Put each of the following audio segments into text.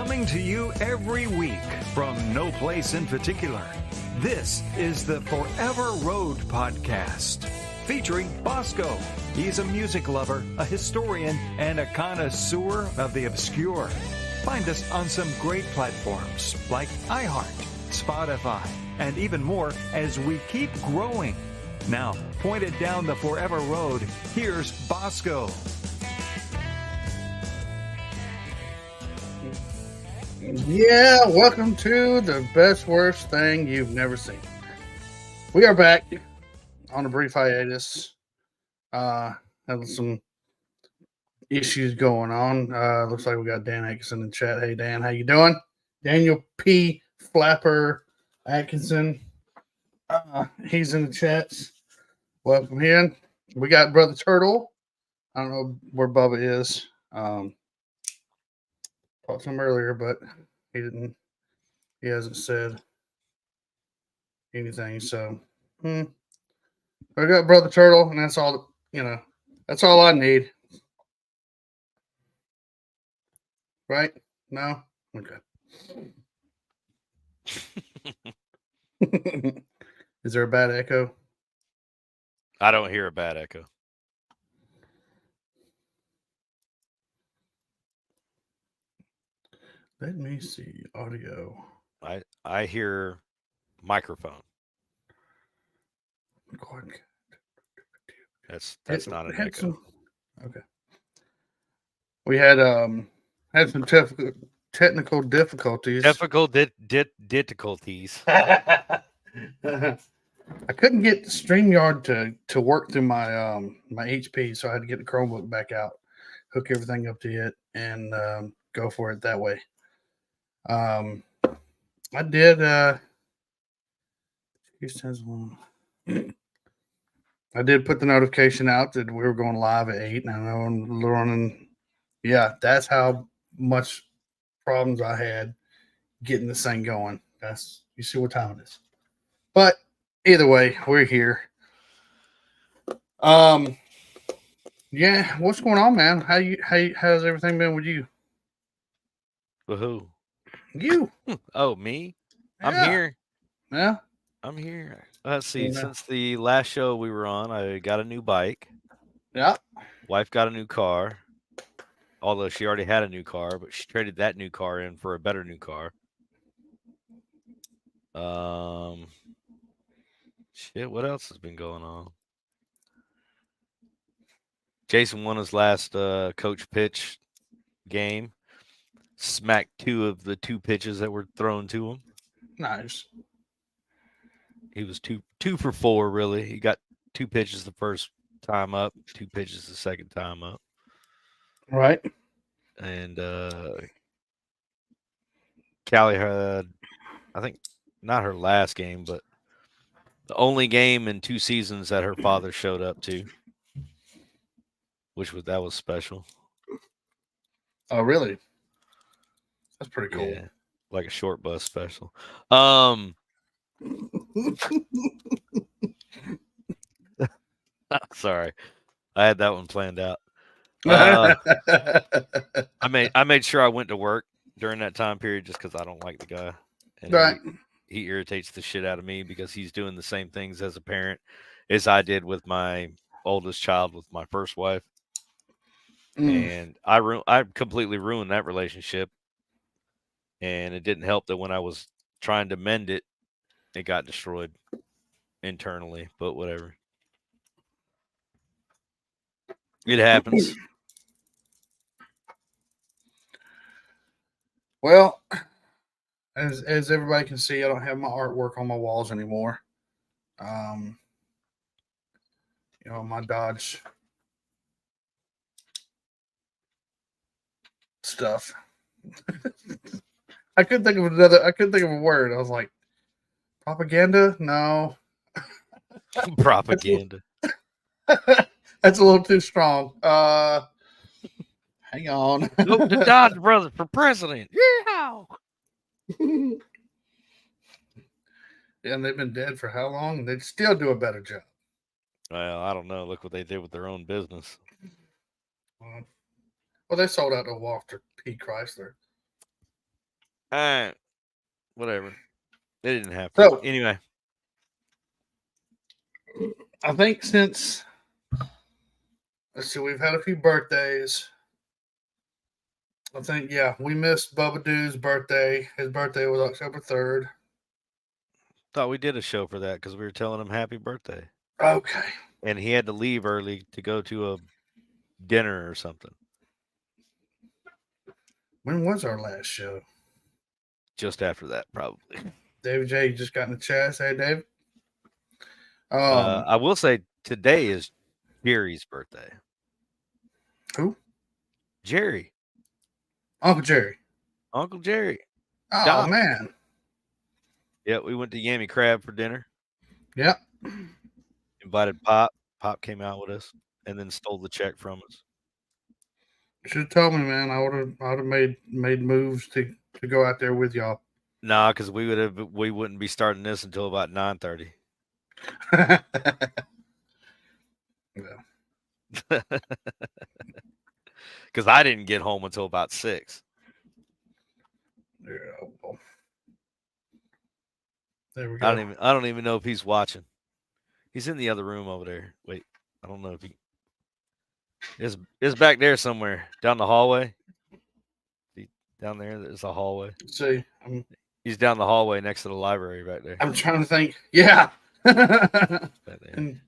Coming to you every week from no place in particular. This is the Forever Road podcast, featuring Bosco. He's a music lover, a historian, and a connoisseur of the obscure. Find us on some great platforms like iHeart, Spotify, and even more as we keep growing. Now, pointed down the Forever Road, here's Bosco. Yeah, welcome to the best, worst thing you've never seen. We are back on a brief hiatus. Having some issues going on. Looks like we got Dan Atkinson in chat. Hey, Dan, how you doing? Daniel P. Flapper Atkinson. He's in the chats. Welcome in. We got Brother Turtle. I don't know where Bubba is. Talked to him earlier, but he hasn't said anything. So I got Brother Turtle, and that's all. That's all I need. Right? No? Okay. Is there a bad echo? I don't hear a bad echo. Let me see audio. I hear microphone. That's not an echo. Okay. We had some technical difficulties. Difficulties. I couldn't get StreamYard to work through my my HP, so I had to get the Chromebook back out, hook everything up to it, and go for it that way. I did. I did put the notification out that we were going live at 8, and I know I'm running. Yeah, that's how much problems I had getting this thing going. You see what time it is. But either way, we're here. Yeah, what's going on, man? How's everything been with you? With who? You. Oh, me? Yeah. I'm here. Yeah. I'm here. Let's see. Since the last show we were on, I got a new bike. Yeah. Wife got a new car. Although she already had a new car, but she traded that new car in for a better new car. Shit, what else has been going on? Jason won his last coach pitch game. Smacked 2 of the 2 pitches that were thrown to him. Nice. He was two for 4, really. He got 2 pitches the first time up, 2 pitches the second time up. Right. And Callie had, I think, not her last game, but the only game in 2 seasons that her father showed up to, that was special. Oh, really? That's pretty cool. Yeah, like a short bus special. Sorry, I had that one planned out. I made sure I went to work during that time period just because I don't like the guy. And right. He irritates the shit out of me because he's doing the same things as a parent as I did with my oldest child with my first wife. And I completely ruined that relationship. And it didn't help that when I was trying to mend it, it got destroyed internally, but whatever. It happens. Well, as everybody can see, I don't have my artwork on my walls anymore. My Dodge stuff. I couldn't think of a word. I was like, propaganda? No. Propaganda. That's a little too strong. Hang on. Vote the Dodge brothers for president. Yeah. Yeah, and they've been dead for how long? They'd still do a better job. Well, I don't know. Look what they did with their own business. Well, they sold out to Walter P. Chrysler. Whatever. They didn't have to. So Anyway. I think since let's see, we've had a few birthdays. I think we missed Bubba Doo's birthday. His birthday was October 3rd. Thought we did a show for that because we were telling him happy birthday. Okay. And he had to leave early to go to a dinner or something. When was our last show? Just after that, probably. David J. just got in the chat. Hey, Dave. I will say today is Jerry's birthday. Who? Jerry. Uncle Jerry. Uncle Jerry. Oh, Doc. man. Yeah, we went to Yammy Crab for dinner. Yep. Invited Pop. Pop came out with us and then stole the check from us. Should have told me, man. I would have made moves to go out there with y'all. Nah, because we wouldn't be starting this until about 9:30. Yeah. Because I didn't get home until about 6. Yeah, well, there we go. I don't even know if he's watching. He's in the other room over there. Wait, I don't know if he is back there somewhere down the hallway. Down there, there's a hallway. Let's see, he's down the hallway next to the library right there. I'm trying to think. Yeah. Back there. And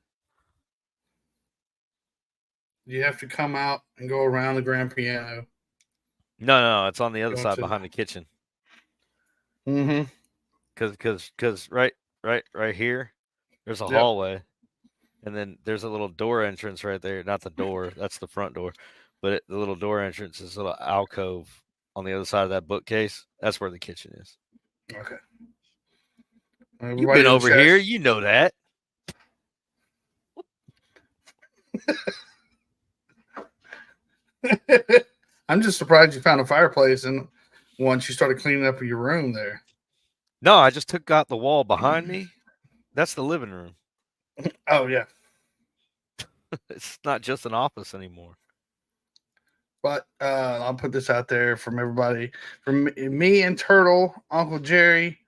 you have to come out and go around the grand piano. No, it's on the other side behind the kitchen. Mm-hmm. Because right here, there's a hallway, and then there's a little door entrance right there. Not the door, that's the front door, but the little door entrance is a little alcove on the other side of that bookcase. That's where the kitchen is. Okay. You've been over here, you know that. I'm just surprised you found a fireplace and once you started cleaning up your room there. No, I just took out the wall behind me. That's the living room. Oh, yeah. It's not just an office anymore. But I'll put this out there from everybody. From me and Turtle, Uncle Jerry,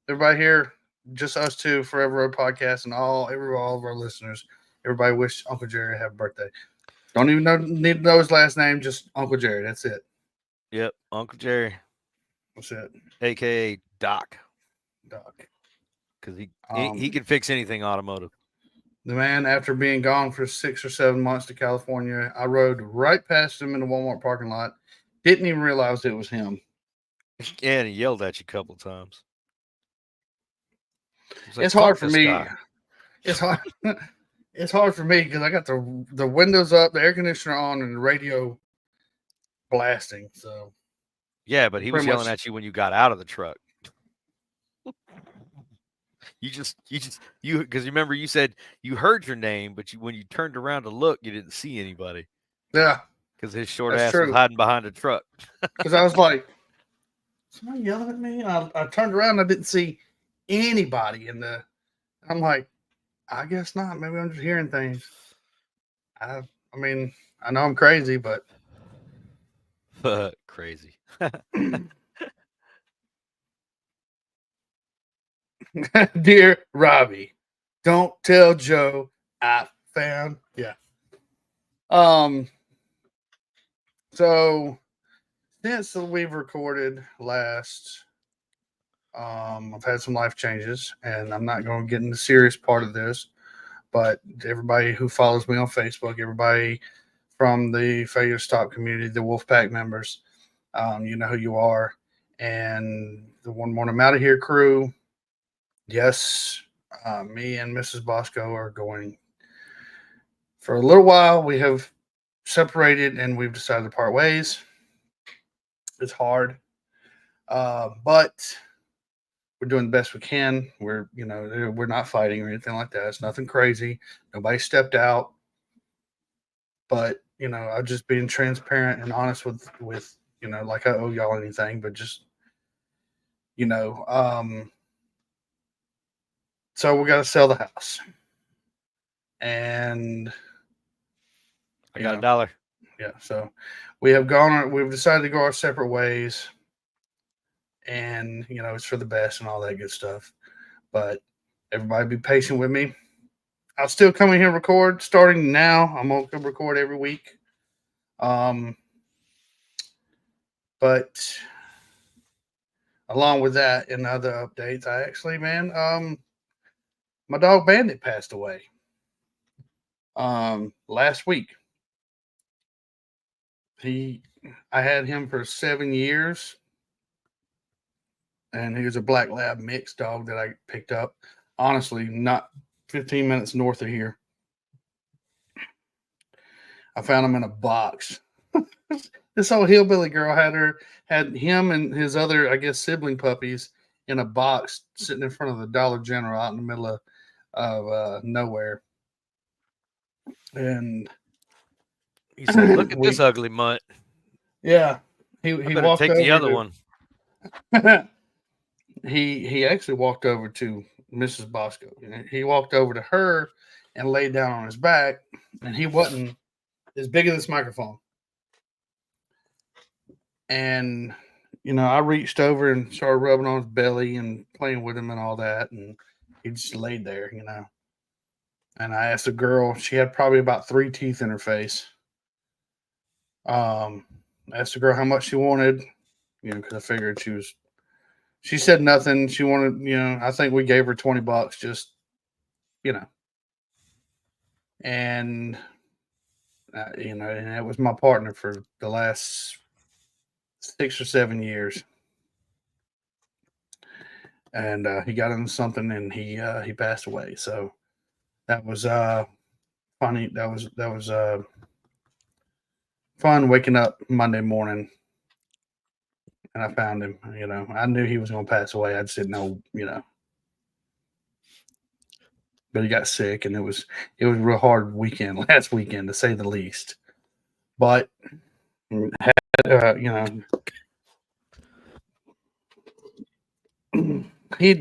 everybody here, just us two, Forever Road Podcast, and all of our listeners. Everybody wish Uncle Jerry a happy birthday. Don't even need to know his last name, just Uncle Jerry. That's it. Yep, Uncle Jerry. That's it. AKA Doc. Doc. Because he can fix anything automotive. The man, after being gone for 6 or 7 months to California, I rode right past him in the Walmart parking lot. Didn't even realize it was him. And he yelled at you a couple times. It's hard for me. It's hard. It's hard for me because I got the windows up, the air conditioner on, and the radio blasting. So yeah, but he was yelling at you when you got out of the truck. You because remember you said you heard your name, but when you turned around to look, you didn't see anybody. Yeah, because his short ass was hiding behind a truck. Because I was like, somebody yelling at me, and I turned around, and I didn't see anybody in the. I'm like, I guess not. Maybe I'm just hearing things. I mean, I know I'm crazy, but crazy. Dear Robbie, don't tell Joe I found. Yeah. So since we've recorded last, I've had some life changes, and I'm not going to get in the serious part of this, but everybody who follows me on Facebook, everybody from the Failure to Stop community, the Wolfpack members, you know who you are, and the One Morning Out of Here crew. Yes, me and Mrs. Bosco are going for a little while. We have separated and we've decided to part ways. It's hard, but we're doing the best we can. We're not fighting or anything like that. It's nothing crazy. Nobody stepped out, but I'm just being transparent and honest with like I owe y'all anything, but just so we got to sell the house, and I got $1. Yeah, so we've decided to go our separate ways, and it's for the best and all that good stuff. But everybody be patient with me. I'll still come in here and record. Starting now, I'm gonna come record every week. Um, but along with that and other updates, I actually, man, my dog Bandit passed away. Last week. I had him for 7 years, and he was a black lab mixed dog that I picked up. Honestly, not 15 minutes north of here. I found him in a box. This old hillbilly girl had him and his other, I guess, sibling puppies in a box sitting in front of the Dollar General out in the middle of nowhere. And he said, "Look at this ugly mutt." Yeah, I he better walked take over the other one. he actually walked over to Mrs. Bosco. He walked over to her and laid down on his back, and he wasn't as big as this microphone. And I reached over and started rubbing on his belly and playing with him and all that, and he just laid there, And I asked the girl; she had probably about 3 teeth in her face. I asked the girl how much she wanted, because I figured she said nothing. She wanted, I think we gave her $20 just, and, and that was my partner for the last 6 or 7 years. And he got into something and he passed away. So that was funny. That was fun waking up Monday morning and I found him. I knew he was going to pass away. I just didn't know, but he got sick, and it was a real hard weekend last weekend, to say the least. But had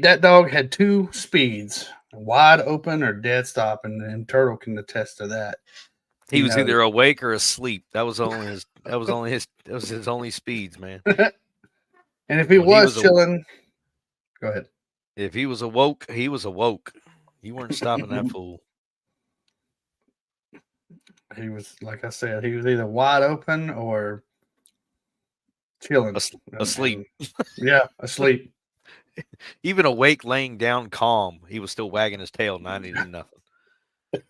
that dog had 2 speeds, wide open or dead stop, and Turtle can attest to that. He was either awake or asleep. That was his only speeds, man. And if he was chilling, go ahead. If he was awoke, he was awoke. You weren't stopping that fool. He was, like I said, he was either wide open or chilling. Asleep. Yeah, asleep. Even awake, laying down calm, he was still wagging his tail, not eating nothing.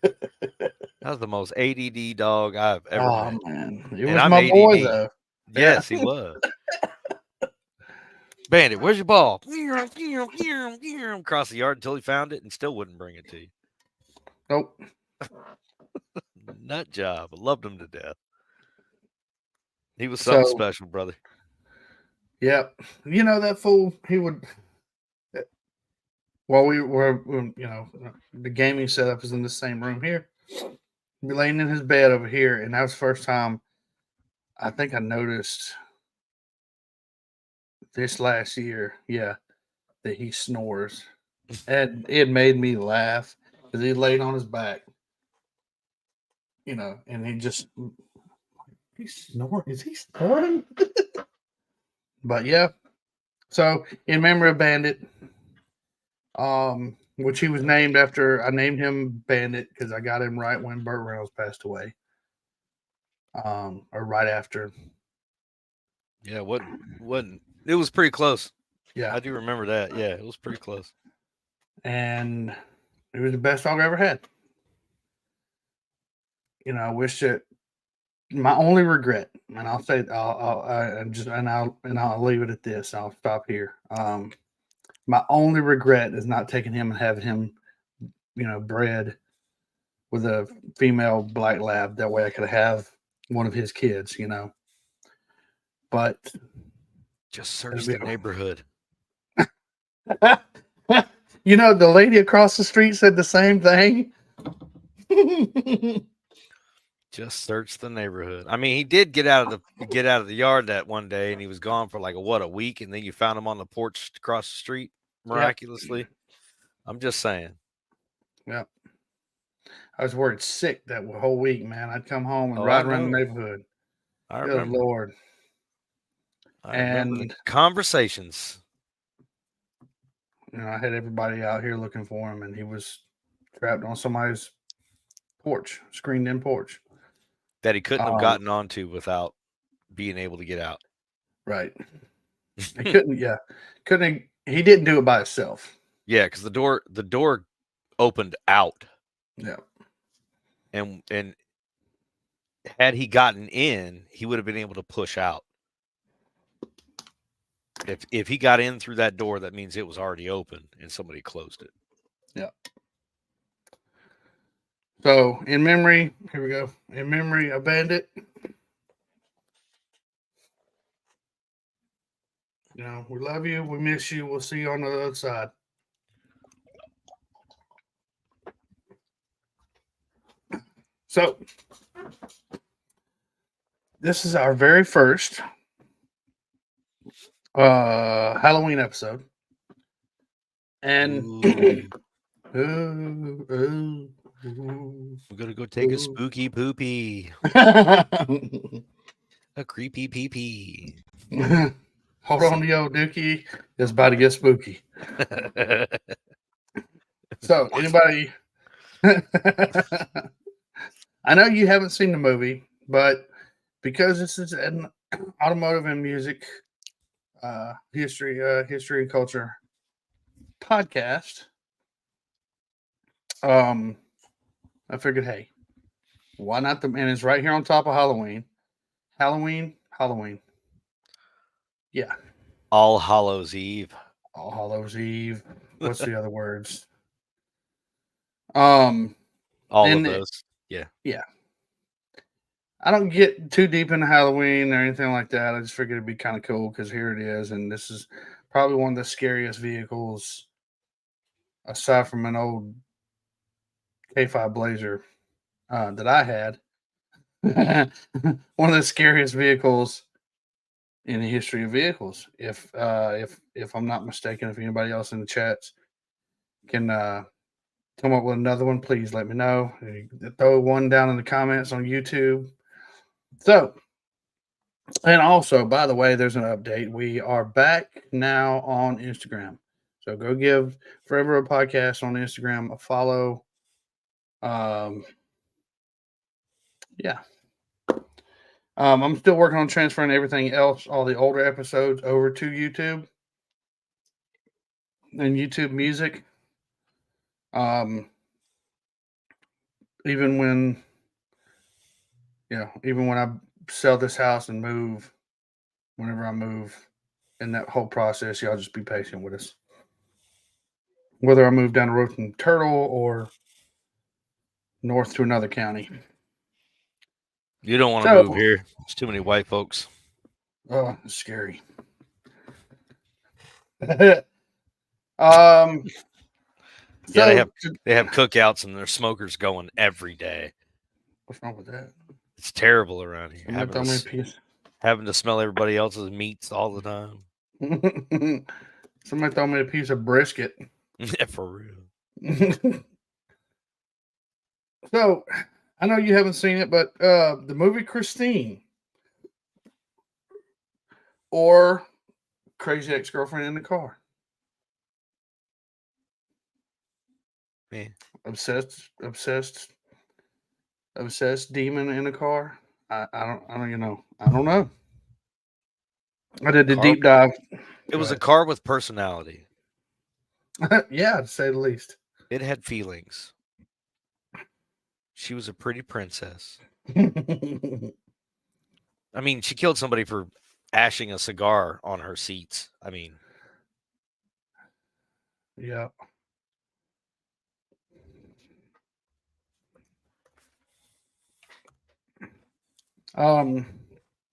That was the most ADD dog I've ever met. Oh, man. It was my boy, though. Yes, he was. Bandit, where's your ball? Across the yard until he found it and still wouldn't bring it to you. Nope. Nut job. I loved him to death. He was something special, brother. Yep. That fool, he would, while we were, the gaming setup is in the same room here. He'd be laying in his bed over here, and that was the first time I think I noticed this last year, that he snores. And it made me laugh because he laid on his back, and he's snoring. Is he snoring? But yeah. So in memory of Bandit, which he was named after, I named him Bandit because I got him right when Burt Reynolds passed away. Or right after. Yeah, wasn't it was pretty close. Yeah. I do remember that. Yeah, it was pretty close. And it was the best dog I ever had. I wish that my only regret, and I'll say I'll leave it at this. I'll stop here. My only regret is not taking him and having him, bred with a female black lab. That way I could have one of his kids, But just search the neighborhood. The lady across the street said the same thing. Just search the neighborhood. I mean, he did get out of the yard that one day, and he was gone for like a week, and then you found him on the porch across the street miraculously. Yep. I'm just saying. Yeah. I was worried sick that whole week, man. I'd come home and ride around the neighborhood. I remember. Good Lord. I remember the conversations. I had everybody out here looking for him, and he was trapped on somebody's porch, screened in porch. That he couldn't have Um, gotten onto without being able to get out. right. He couldn't. Yeah, couldn't. He didn't do it by himself. Yeah, because the door opened out, Yeah. and had he gotten in, he would have been able to push out. If he got in through that door, that means it was already open and somebody closed it. Yeah. So, in memory, here we go. In memory of Bandit. We love you. We miss you. We'll see you on the other side. So, this is our very first Halloween episode. And We're gonna go take a spooky poopy. A creepy pee pee. Hold on to your dookie. It's about to get spooky. So, anybody, I know you haven't seen the movie, but because this is an automotive and music history and culture podcast, I figured, hey, why not? And it's right here on top of Halloween. Halloween. Yeah. All Hallows Eve. All Hallows Eve. What's the other words? All of those. Yeah. I don't get too deep into Halloween or anything like that. I just figured it'd be kind of cool because here it is, and this is probably one of the scariest vehicles, aside from an old K5 Blazer that I had. One of the scariest vehicles in the history of vehicles. If I'm not mistaken, if anybody else in the chats can come up with another one, please let me know. Throw one down in the comments on YouTube. So, and also, by the way, there's an update. We are back now on Instagram. So go give Forever a Podcast on Instagram a follow. Yeah. I'm still working on transferring everything else, all the older episodes, over to YouTube and YouTube Music. Even when I sell this house and move, whenever I move, in that whole process, y'all just be patient with us. Whether I move down the road from Turtle or north to another county. You don't want to move here. There's too many white folks. Oh, it's scary. Yeah, they have cookouts and there's smokers going every day. What's wrong with that? It's terrible around here. Having to smell everybody else's meats all the time. Somebody throw me a piece of brisket. Yeah, for real. So, I know you haven't seen it, but the movie Christine or Crazy Ex-Girlfriend in the Car. Man. Obsessed demon in the car. I don't know. I did the deep dive. It was a car with personality. Yeah, to say the least. It had feelings. She was a pretty princess. I mean, she killed somebody for ashing a cigar on her seats. I mean, yeah.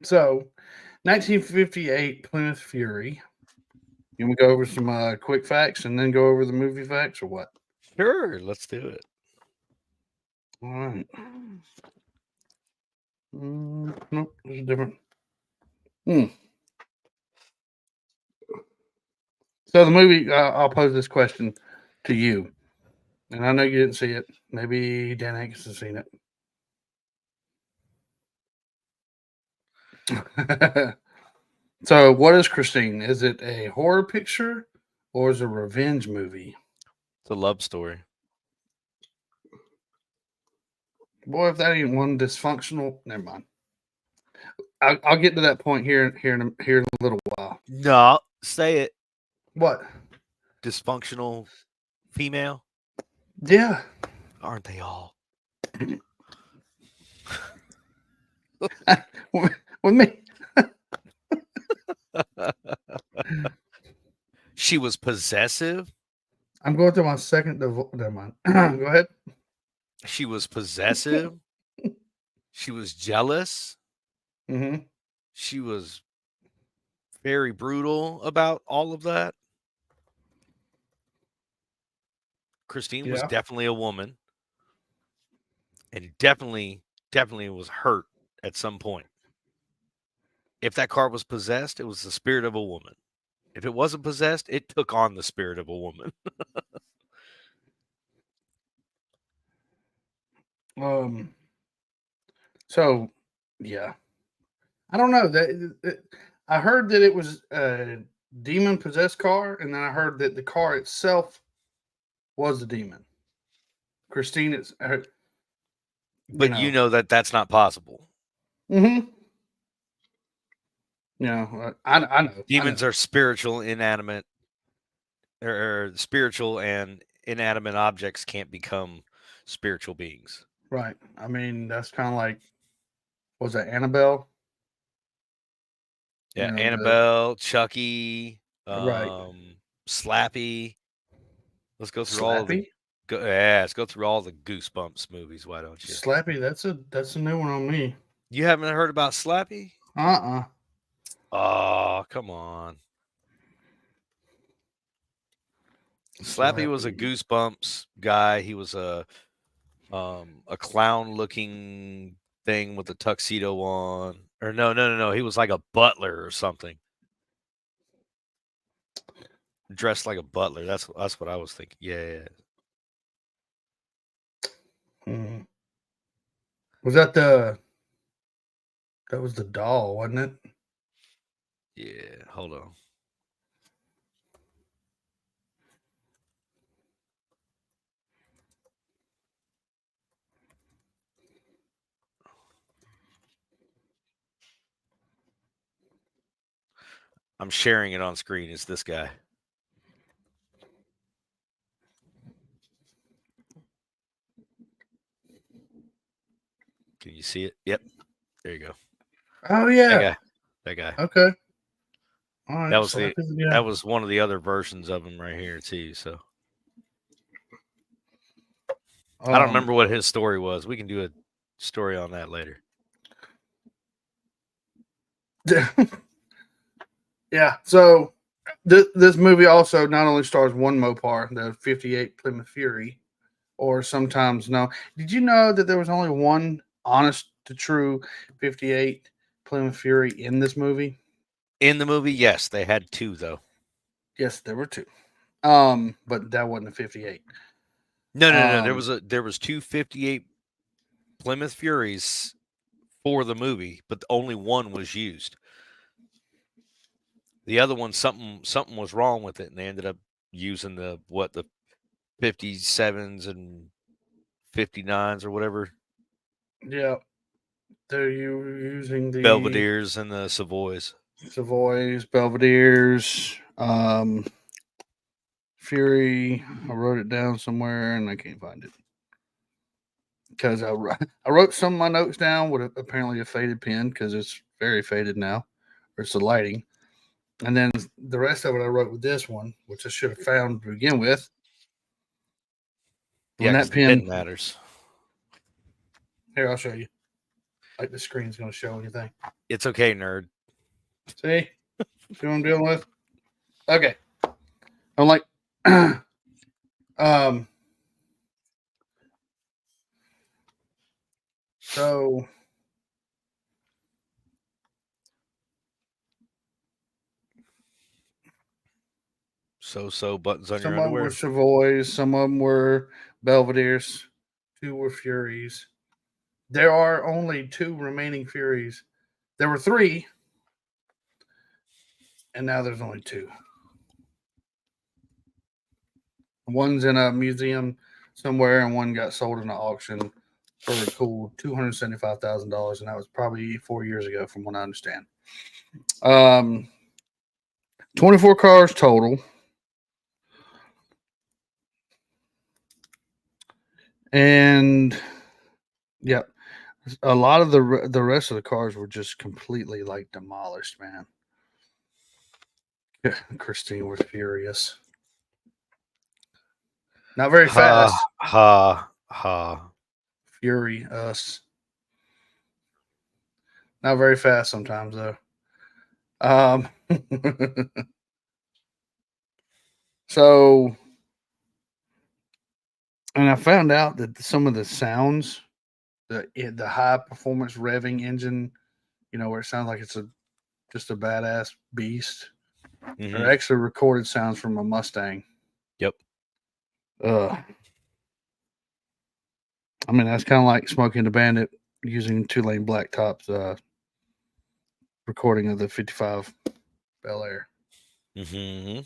So 1958 Plymouth Fury. You want to go over some quick facts and then go over the movie facts, or what? Sure, let's do it. All right. Nope, this is different. So the movie, I'll pose this question to you, and I know you didn't see it. Maybe Dan Hanks has seen it. So, what is Christine? Is it a horror picture, or is it a revenge movie? It's a love story. Boy, if that ain't one dysfunctional, never mind. I'll get to that point here in a little while. No, say it. What? Dysfunctional female. Yeah. Aren't they all? With me. She was possessive. I'm going through my second divorce. Never mind. Go ahead. She was possessive. She was jealous. Mm-hmm. She was very brutal about all of that. Christine was Yeah. definitely a woman and definitely was hurt at some point. If that car was possessed, it was the spirit of a woman. If it wasn't possessed, it took on the spirit of a woman. So, yeah. I don't know. I heard that it was a demon possessed car, and then I heard that the car itself was the demon. Christine is. But you know that that's not possible. Mm-hmm. You know, I know. Demons are spiritual, inanimate, or spiritual and inanimate objects can't become spiritual beings. Right. I mean, that's kind of like, was that Annabelle? Yeah, You know, Annabelle, Chucky, right. Slappy. Let's go through all of the. Slappy? Let's go through all the Goosebumps movies. Why don't you? Slappy, that's a new one on me. You haven't heard about Slappy? Oh, come on. Slappy was a Goosebumps guy. He was a clown looking thing with a tuxedo on. Or no. He was like a butler or something. Dressed like a butler. That's what I was thinking. Yeah. Hmm. Was that the doll, wasn't it? Yeah. Hold on. I'm sharing it on screen. It's this guy. Can you see it? Yep. There you go. Oh yeah. That guy. Okay. All right. That was one of the other versions of him right here too. So I don't remember what his story was. We can do a story on that later. Yeah. So this movie also not only stars one Mopar, the '58 Plymouth Fury, or sometimes no. Did you know that there was only one honest to true '58 Plymouth Fury in this movie? In the movie, yes, they had two though. Yes, there were two. But that wasn't a '58. No. There was two '58 Plymouth Furies for the movie, but only one was used. The other one, something was wrong with it, and they ended up using the 57s and 59s or whatever. Yeah, they're using the Belvederes and the Savoys. Belvederes, Fury. I wrote it down somewhere and I can't find it because I wrote some of my notes down with apparently a faded pen because it's very faded now, or it's the lighting. And then the rest of it I wrote with this one, which I should have found to begin with. Yeah, that pen matters. Here, I'll show you. Like the screen's going to show anything. It's okay, nerd. See? See what I'm dealing with? Okay. I'm like, so buttons on some your underwear. Some of them were Savoys, some of them were Belvederes, two were Furies. There are only two remaining Furies. There were three, and now there's only two. One's in a museum somewhere, and one got sold in an auction for a cool $275,000, and that was probably 4 years ago, from what I understand. 24 cars total, and yep, a lot of the rest of the cars were just completely like demolished, man. Christine was furious. Not very fast. Ha. Furious. Not very fast sometimes though. Um, so, and I found out that some of the sounds, the high performance revving engine, where it sounds like it's just a badass beast, are actually recorded sounds from a Mustang. Yep. I mean, that's kind of like Smoking the Bandit using 2-lane Blacktop's recording of the 55 Bel Air. Mm-hmm.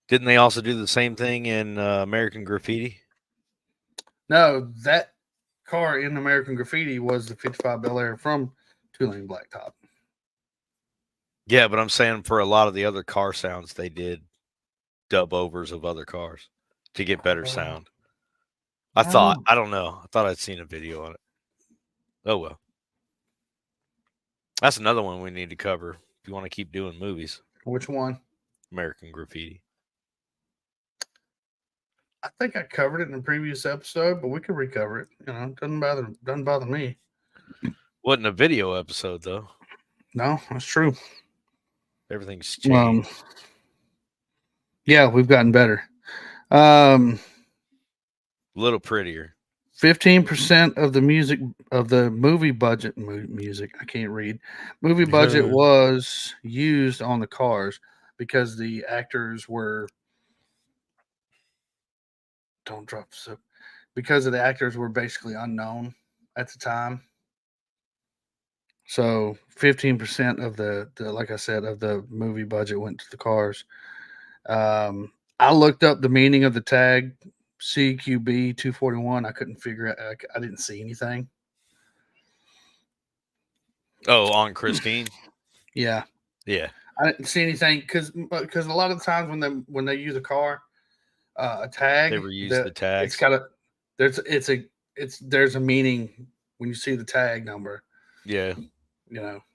Didn't they also do the same thing in American Graffiti? No, that car in American Graffiti was the 55 Bel Air from 2-lane Blacktop. Yeah, but I'm saying for a lot of the other car sounds, they did dub overs of other cars to get better sound. I don't know. I thought I'd seen a video on it. Oh, well. That's another one we need to cover if you want to keep doing movies. Which one? American Graffiti. I think I covered it in a previous episode, but we could recover it. Doesn't bother me. Wasn't a video episode though. No, that's true. Everything's changed. Yeah, we've gotten better. A little prettier. 15% of the music of the movie budget, music, I can't read. Movie budget was used on the cars because the actors were. Don't drop the soap. Because of the actors were basically unknown at the time. So 15% of the like I said, of the movie budget went to the cars. I looked up the meaning of the tag CQB 241. I couldn't figure it. I didn't see anything. Oh, on Christine. Yeah. I didn't see anything because a lot of the times when they use a car, a tag, they reuse the tags. It's got there's a meaning when you see the tag number. Yeah.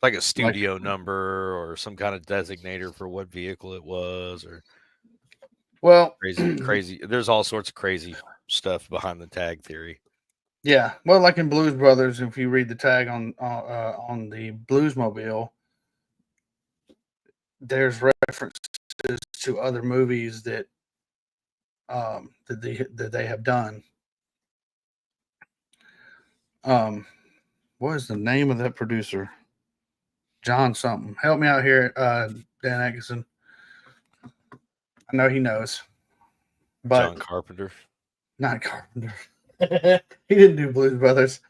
Like a studio number or some kind of designator for what vehicle it was, or crazy. There's all sorts of crazy stuff behind the tag theory. Yeah, well, like in Blues Brothers, if you read the tag on the Bluesmobile, there's references to other movies that they have done. What is the name of that producer? John something. Help me out here, Dan Atkinson. I know he knows. But John Carpenter. Not Carpenter. He didn't do Blues Brothers.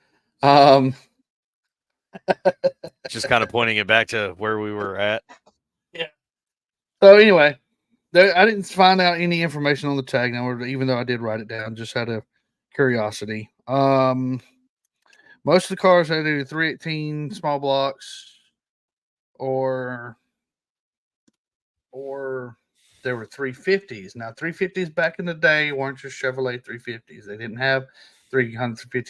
Just kind of pointing it back to where we were at. Yeah. So anyway, I didn't find out any information on the tag number, even though I did write it down, just out of curiosity. Most of the cars had either 318 small blocks or there were 350s. Now, 350s back in the day weren't just Chevrolet 350s. They didn't have 350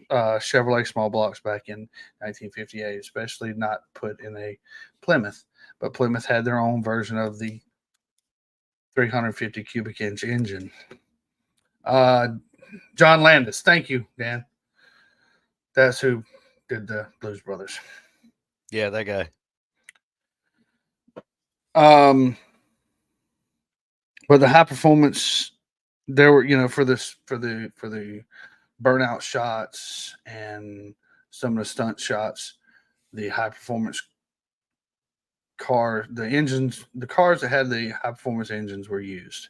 Chevrolet small blocks back in 1958, especially not put in a Plymouth. But Plymouth had their own version of the 350 cubic inch engine. John Landis. Thank you, Dan. That's who did the Blues Brothers. Yeah, that guy. But the high performance, there were, for the burnout shots and some of the stunt shots, the high performance car, the cars that had the high performance engines were used,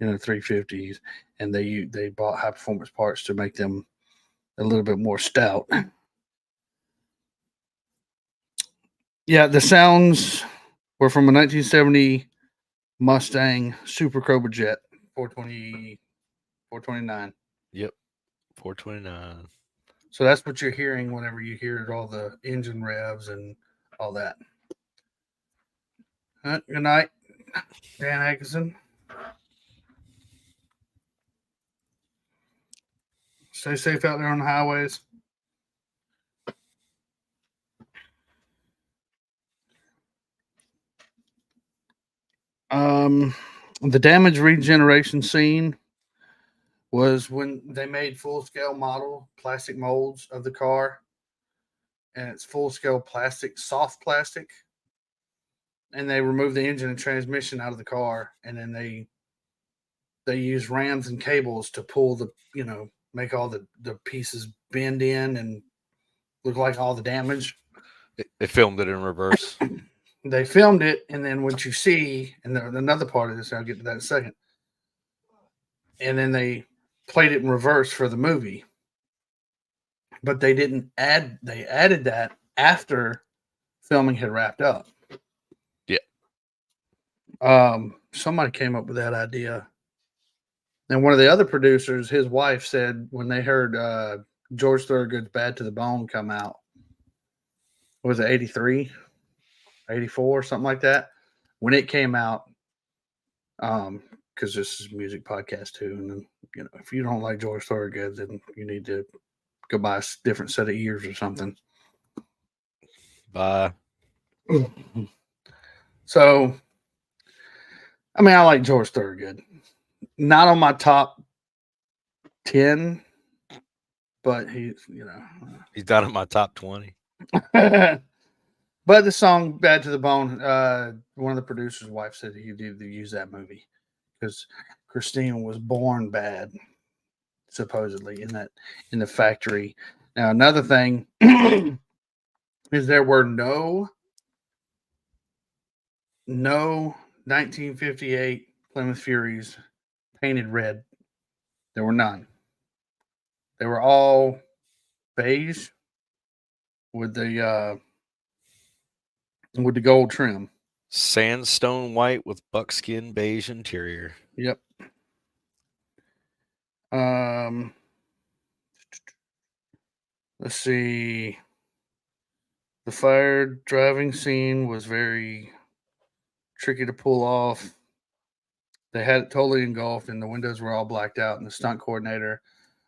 350s, and they bought high performance parts to make them a little bit more stout. Yeah, the sounds were from a 1970 Mustang Super Cobra Jet 420, 429. Yep. 429. So that's what you're hearing whenever you hear all the engine revs and all that. Good night, Dan Atkinson. Stay safe out there on the highways. The damage regeneration scene was when they made full-scale model plastic molds of the car, and it's full-scale plastic, soft plastic, and they removed the engine and transmission out of the car, and then they use rams and cables to pull the, make all the pieces bend in and look like all the damage. They filmed it in reverse. They filmed it, and then what you see, and another part of this, I'll get to that in a second, and then they played it in reverse for the movie. But they added that after filming had wrapped up. Yeah. Somebody came up with that idea. And one of the other producers, his wife, said when they heard George Thorogood's Bad to the Bone come out, was it 83, 84, something like that? When it came out, because this is a music podcast too, and then, if you don't like George Thorogood, then you need to go buy a different set of ears or something. Bye. So, I mean, I like George Thorogood. Not on my top 10, but he's down in my top 20. But the song "Bad to the Bone," one of the producers' wife said he did use that movie because Christina was born bad, supposedly in the factory. Now, another thing is there were no 1958 Plymouth Furies painted red. There were none. They were all beige with the gold trim. Sandstone white with buckskin beige interior. Yep. Let's see. The fire driving scene was very tricky to pull off. They had it totally engulfed, and the windows were all blacked out. And the stunt coordinator,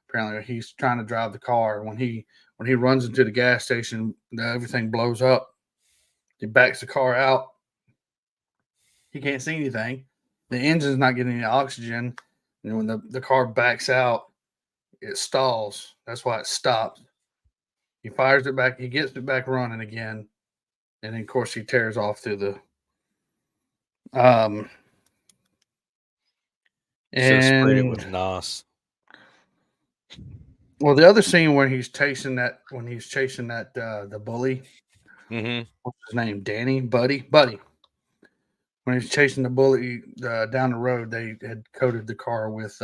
apparently, he's trying to drive the car. When he runs into the gas station, everything blows up. He backs the car out. He can't see anything. The engine's not getting any oxygen. And when the car backs out, it stalls. That's why it stops. He fires it back. He gets it back running again. And then, of course, he tears off through the Should have sprayed it and with NOS. well, the other scene where he's chasing that the bully. Mm-hmm. What's his name? Danny? Buddy. When he's chasing the bully down the road, they had coated the car with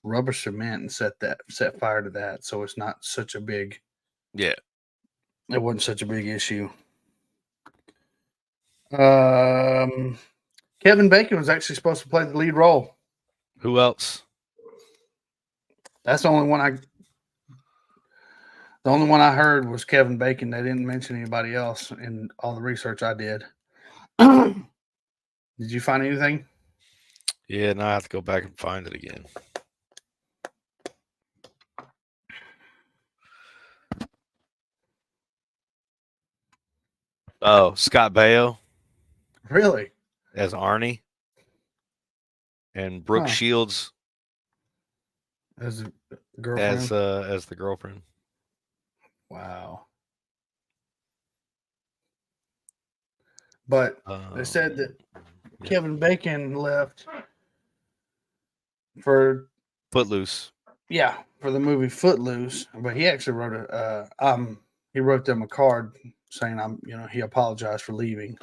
rubber cement and set fire to that, so it's not such a big. Yeah. It wasn't such a big issue. Kevin Bacon was actually supposed to play the lead role. Who else? That's the only one I heard was Kevin Bacon. They didn't mention anybody else in all the research I did. Did you find anything? Yeah, now I have to go back and find it again. Oh, Scott Baio. Really? As Arnie. And Brooke Shields as a girlfriend. As the girlfriend. Wow. But they said that Kevin Bacon left for Footloose. Yeah, for the movie Footloose. But he actually wrote he wrote them a card saying he apologized for leaving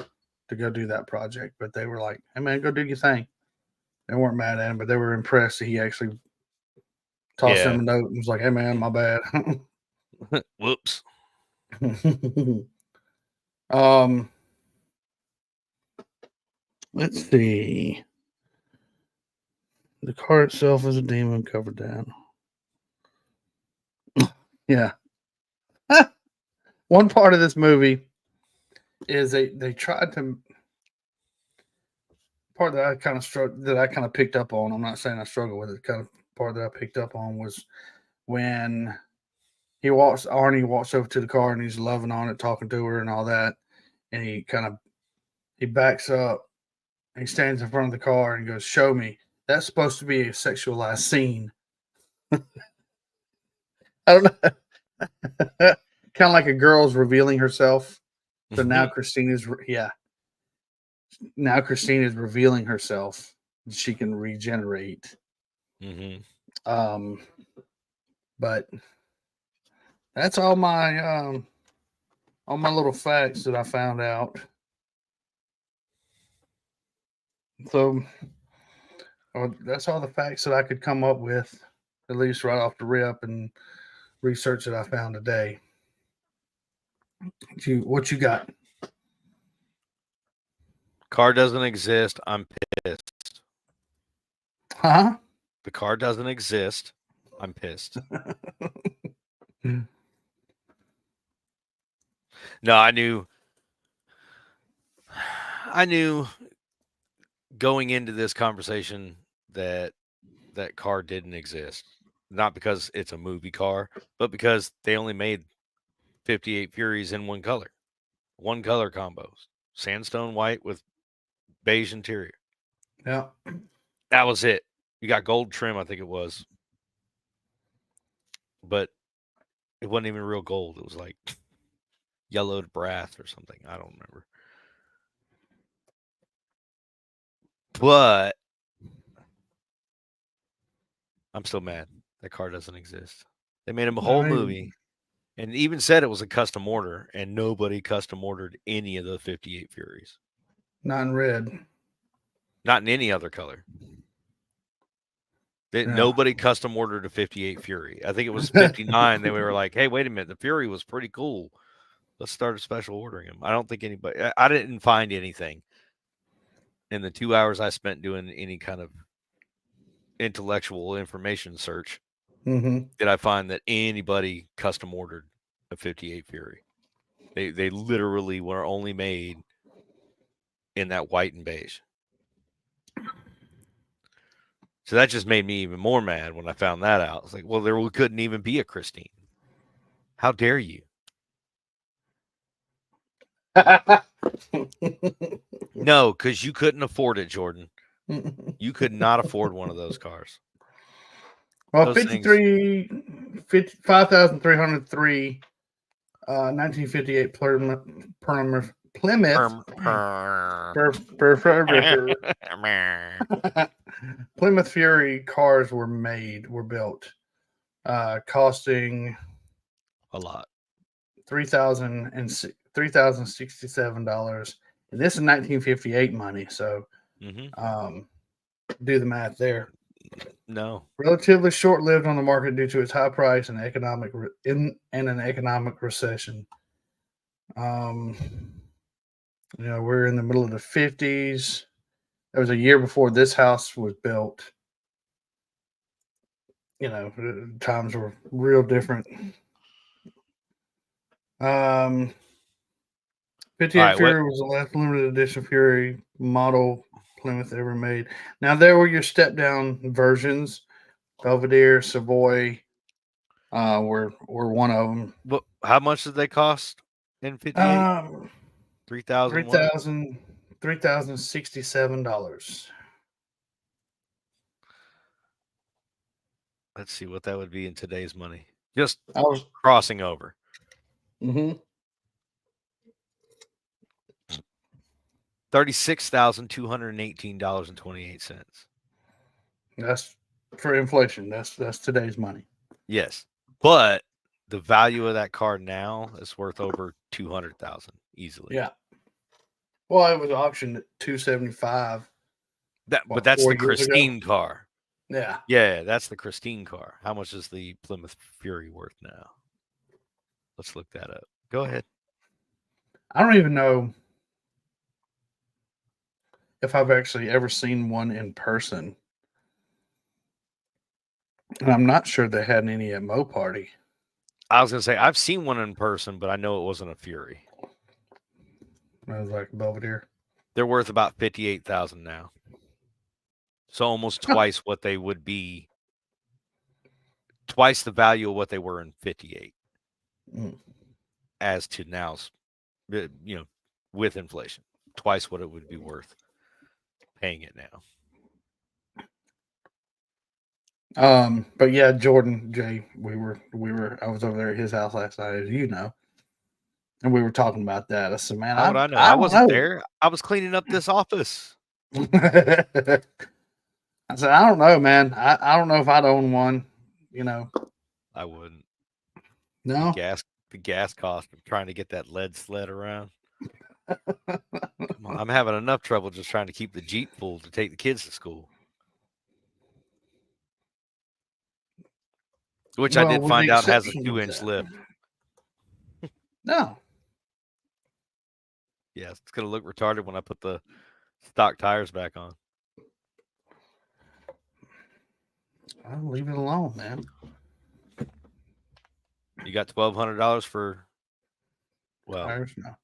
to go do that project. But they were like, "Hey man, go do your thing." They weren't mad at him, but they were impressed that he actually tossed them a note and was like, "Hey man, my bad." Whoops. Let's see. The car itself is a demon covered down. Yeah. One part of this movie is they tried to part that I kind of that I kind of picked up on. I'm not saying I struggle with it. Kind of part that I picked up on was when Arnie walks over to the car and he's loving on it, talking to her and all that, and he backs up, and he stands in front of the car and goes, "Show me." That's supposed to be a sexualized scene. I don't know. Kind of like a girl's revealing herself. So now Christina's revealing herself. She can regenerate. But that's all my little facts that I found out. So that's all the facts that I could come up with, at least right off the rip, and research that I found today. What you got? Car doesn't exist. I'm pissed. Huh? The car doesn't exist. I'm pissed. No, I knew going into this conversation that car didn't exist. Not because it's a movie car, but because they only made 58 Furies in one color combos. Sandstone white with beige interior. Yeah. That was it. You got gold trim, I think it was. But it wasn't even real gold. It was like yellowed brass or something. I don't remember. But I'm still mad. That car doesn't exist. They made him a whole movie and even said it was a custom order, and nobody custom ordered any of the 58 Furies. Not in red. Not in any other color. Nobody custom ordered a 58 Fury. I think it was 59. Then we were like, hey, wait a minute. The Fury was pretty cool. Let's start a special ordering them. I don't think anybody, I didn't find anything in the 2 hours I spent doing any kind of intellectual information search. Did I find that anybody custom ordered a 58 Fury? They literally were only made in that white and beige. So that just made me even more mad when I found that out. It's like, well, there couldn't even be a Christine. How dare you? No, because you couldn't afford it, Jordan. You could not afford one of those cars. Well, 5,303, 1958 Plymouth Fury cars were built, costing a lot, $3,067, and this is 1958 money. So, do the math there. No, relatively short-lived on the market due to its high price and an economic recession. We're in the middle of the 50s. That was a year before this house was built. Times were real different. 58 Fury was the last limited edition Fury model Plymouth ever made. Now, there were your step-down versions. Belvedere, Savoy were one of them. But how much did they cost in 58? $3,067. Let's see what that would be in today's money. Just crossing over. $36,218.28. That's for inflation. That's today's money. Yes, but the value of that car now is worth over $200,000 easily. Yeah. Well, it was auctioned at $275. But that's the Christine car. Yeah. Yeah, that's the Christine car. How much is the Plymouth Fury worth now? Let's look that up. Go ahead. I don't even know if I've actually ever seen one in person. And I'm not sure they had any at Mo Party. I was gonna say I've seen one in person, but I know it wasn't a Fury. It was like Belvedere. They're worth about 58,000 now, so almost twice what they would be, twice the value of what they were in 58, as to now's, with inflation, twice what it would be worth paying it now. But yeah, Jordan Jay, I was over there at his house last night, as you know, and we were talking about that. I said, man, How would I know? I I don't wasn't know. there. I was cleaning up this office. I said, I don't know, man. I don't know if I'd own one. I wouldn't. No. The gas cost of trying to get that lead sled around. Come on, I'm having enough trouble just trying to keep the Jeep full to take the kids to school. Which I did find out has a 2-inch lift. No. Yeah, it's going to look retarded when I put the stock tires back on. I'll leave it alone, man. You got $1,200 for, tires? No.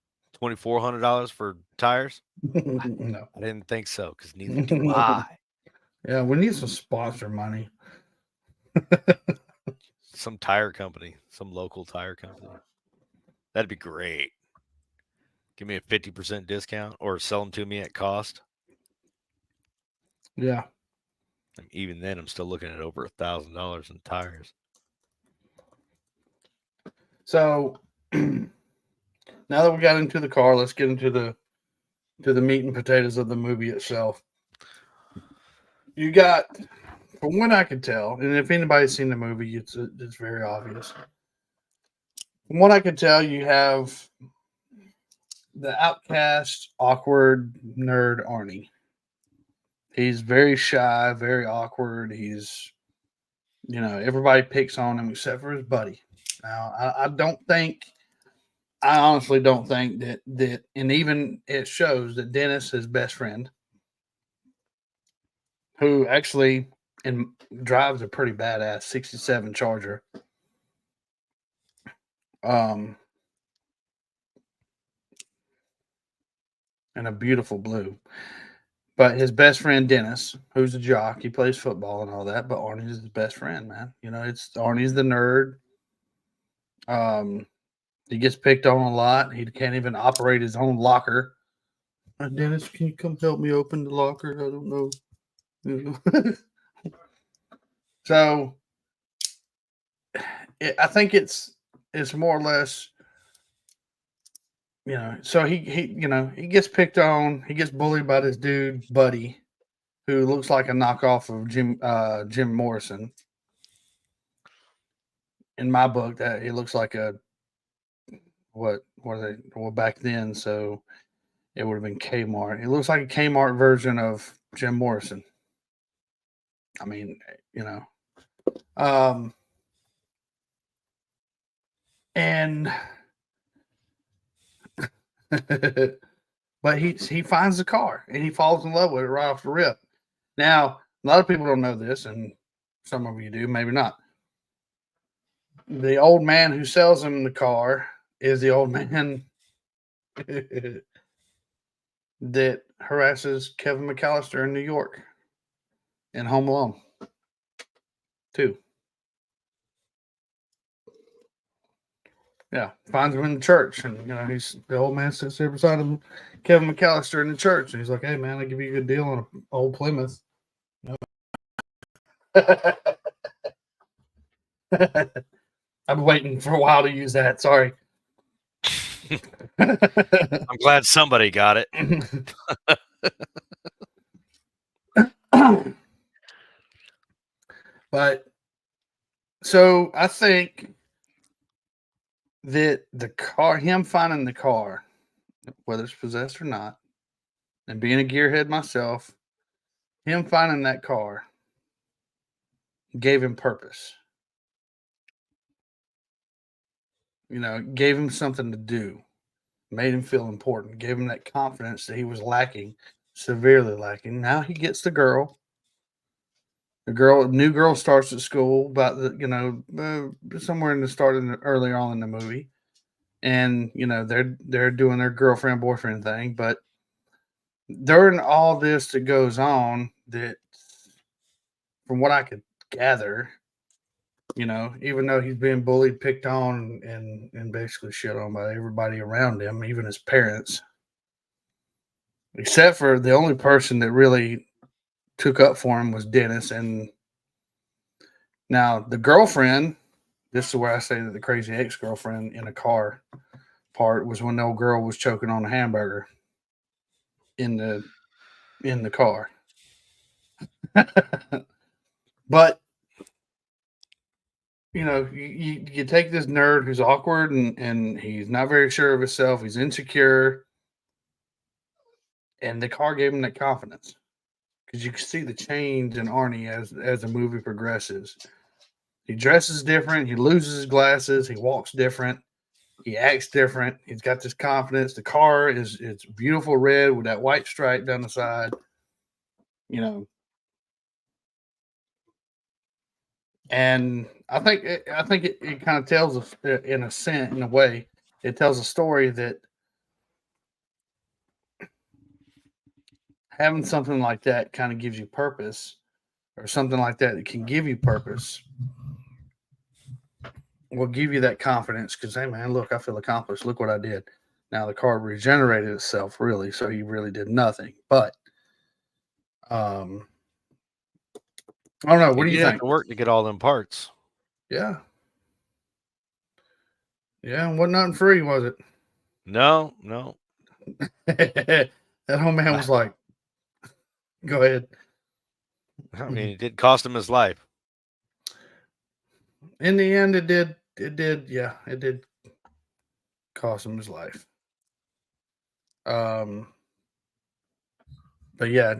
$2,400 for tires? No. I didn't think so, because neither do I. Yeah, we need some sponsor money. Some tire company, some local tire company. That'd be great. Give me a 50% discount or sell them to me at cost. Yeah. And even then, I'm still looking at over $1,000 in tires. So now that we got into the car, let's get into the meat and potatoes of the movie itself. You got, from what I can tell, and if anybody's seen the movie, it's very obvious. From what I can tell, you have the outcast, awkward nerd Arnie. He's very shy, very awkward. He's, everybody picks on him except for his buddy. Now, I honestly don't think that, and even it shows that Dennis, his best friend, who actually drives a pretty badass 67 Charger. And a beautiful blue. But his best friend Dennis, who's a jock, he plays football and all that. But Arnie's his best friend, man. It's Arnie's the nerd. He gets picked on a lot. He can't even operate his own locker. Dennis, can you come help me open the locker? I don't know. So I think it's more or less, so he gets picked on. He gets bullied by this dude, Buddy, who looks like a knockoff of Jim Morrison. In my book, that he looks like a, what were they? Well, back then, so it would have been Kmart. It looks like a Kmart version of Jim Morrison. I mean, and but he finds the car and he falls in love with it right off the rip. Now, a lot of people don't know this, and some of you do, maybe not. The old man who sells him the car is the old man that harasses Kevin McAllister in New York in Home Alone 2. Yeah, finds him in the church, and he's the old man sits there beside him, Kevin McAllister in the church, and he's like, "Hey, man, I'll give you a good deal on an old Plymouth." I'm waiting for a while to use that. Sorry. I'm glad somebody got it. But so I think that him finding the car, whether it's possessed or not, and being a gearhead myself, him finding that car gave him purpose. Gave him something to do, made him feel important, gave him that confidence that he was lacking, severely lacking. Now he gets the girl, New girl starts at school about somewhere in the start earlier on in the movie, and they're doing their girlfriend boyfriend thing, but during all this that goes on, that from what I could gather, even though he's being bullied, picked on, and basically shit on by everybody around him, even his parents, except for the only person that really took up for him was Dennis. And now the girlfriend, this is where I say that the crazy ex-girlfriend in a car part was when the old girl was choking on a hamburger in the car. But you take this nerd who's awkward and he's not very sure of himself, he's insecure, and the car gave him that confidence, because you can see the change in Arnie as the movie progresses. He dresses different, he loses his glasses, he walks different, he acts different, he's got this confidence. The car it's beautiful red with that white stripe down the side, and I think it kind of tells us, in a way, it tells a story that having something like that kind of gives you purpose, or something like that can give you purpose, will give you that confidence, because, hey man, look, I feel accomplished, look what I did. Now the car regenerated itself, really, so he really did nothing. But I don't know, what do you think? Have to work to get all them parts. Yeah, and wasn't nothing free, was it? No. That whole man was like, go ahead. I mean, it did cost him his life. In the end, it did cost him his life. But yeah,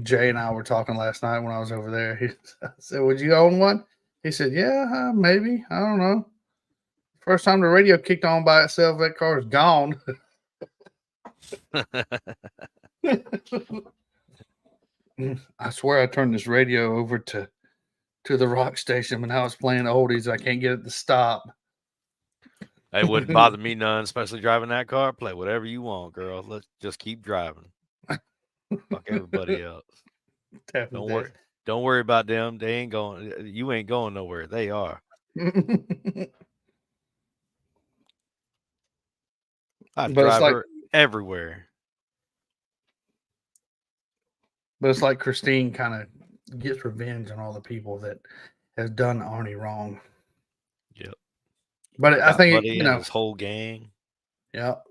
Jay and I were talking last night when I was over there. I said, would you own one? He said, yeah, maybe. I don't know. First time the radio kicked on by itself, that car is gone. I swear I turned this radio over to the rock station, and now it's playing oldies. I can't get it to stop. It wouldn't bother me none, especially driving that car. Play whatever you want, girl. Let's just keep driving. Fuck everybody else. Don't worry about them. They ain't going. You ain't going nowhere. They are. I drive her everywhere. But it's like Christine kind of gets revenge on all the people that has done Arnie wrong. Yep. But I think his whole gang. Yep.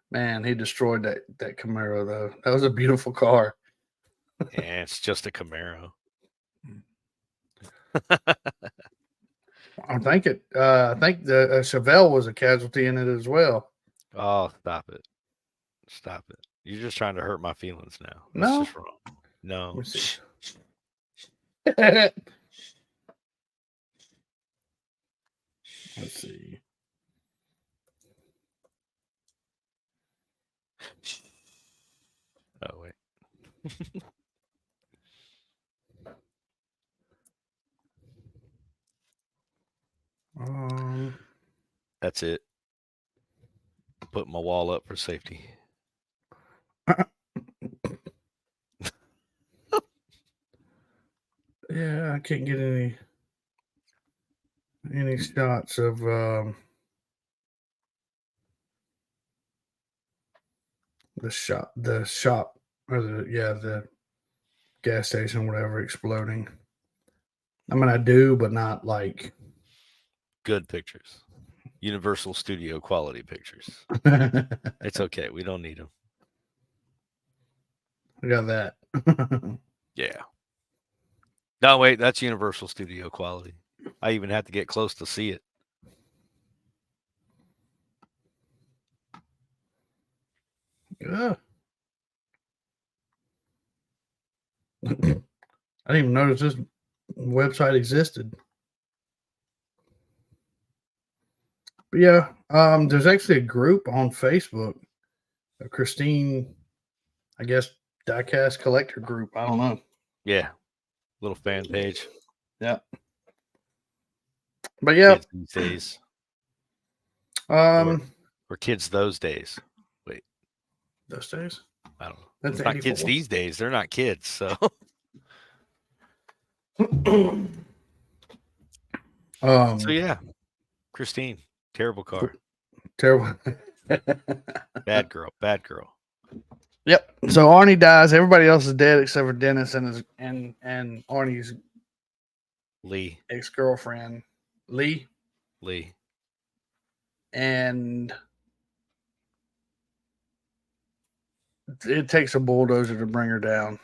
Man, he destroyed that Camaro, though. That was a beautiful car. Yeah, it's just a Camaro. I think the Chevelle was a casualty in it as well. Oh, stop it. You're just trying to hurt my feelings now. No. That's just wrong. No. Let's see. Oh, wait. That's it. Put my wall up for safety. Yeah, I can't get any shots of the shop, or the gas station, whatever, exploding. I mean, I do, but not like good pictures. Universal Studio quality pictures. It's okay. We don't need them. I got that. Yeah. No, wait, that's Universal Studio quality. I even have to get close to see it. Yeah. I didn't even notice this website existed. But yeah, there's actually a group on Facebook, a Christine, I guess, diecast collector group. I don't know. Yeah. Little fan page. Yeah. But yeah, Kids these days. um, Or kids those days. Wait, those days. I don't know. That's It's not kids 84. these days. They're not kids. So so yeah. Christine, terrible car. Terrible. Bad girl. Bad girl. Yep. So Arnie dies. Everybody else is dead except for Dennis and his and Arnie's Lee. ex-girlfriend, Lee. And it takes a bulldozer to bring her down.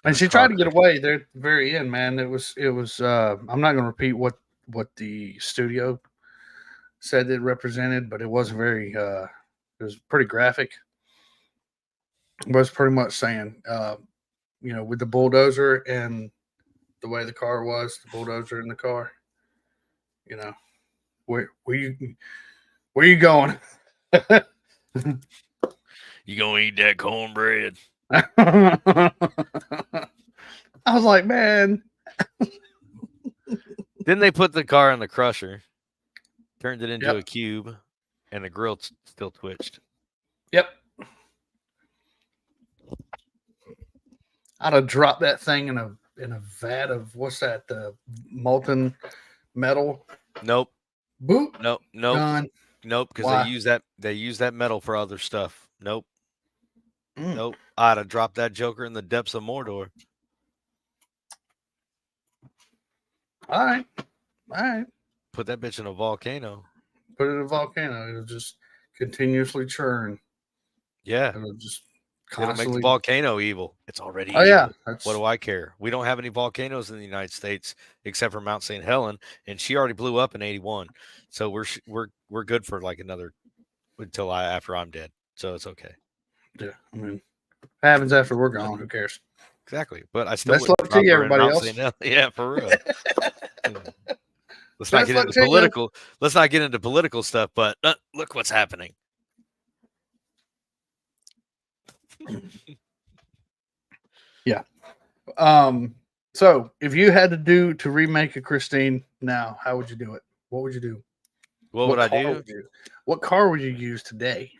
And she tried to get away there at the very end, man. It was I'm not gonna repeat what the studio said it represented, but it wasn't very it was pretty graphic. But it's pretty much saying with the bulldozer and the way the car was, the bulldozer in the car, where you going? You gonna eat that cornbread? I was like, man. Then they put the car in the crusher, turned it into Yep. a cube, and the grill still twitched. Yep. I'd have dropped that thing in a vat of what's that? The molten metal. Nope. Boop. Nope. Gone. Nope. Because Why? they use that metal for other stuff. Nope. Mm. Nope. I'd have dropped that Joker in the depths of Mordor. All right. Put that bitch in a volcano. Put it in a volcano. It'll just continuously churn. Yeah. It'll just It'll make constantly. the volcano evil. It's already Oh evil. yeah. What do I care? We don't have any volcanoes in the United States except for Mount St. Helen, and she already blew up in '81. So we're good for like another until after I'm dead. So it's okay. Yeah. I mean, happens after we're gone. Who cares? Exactly. But I still Best wouldn't luck to drop you, her in everybody Mount else. St. Helen. Yeah, for real. Let's Best not get luck into to you. political. Let's not get into political stuff. But look what's happening. Yeah. So if you had to remake a Christine now, how would you do it? What would you do? What would I do? What car would you use today?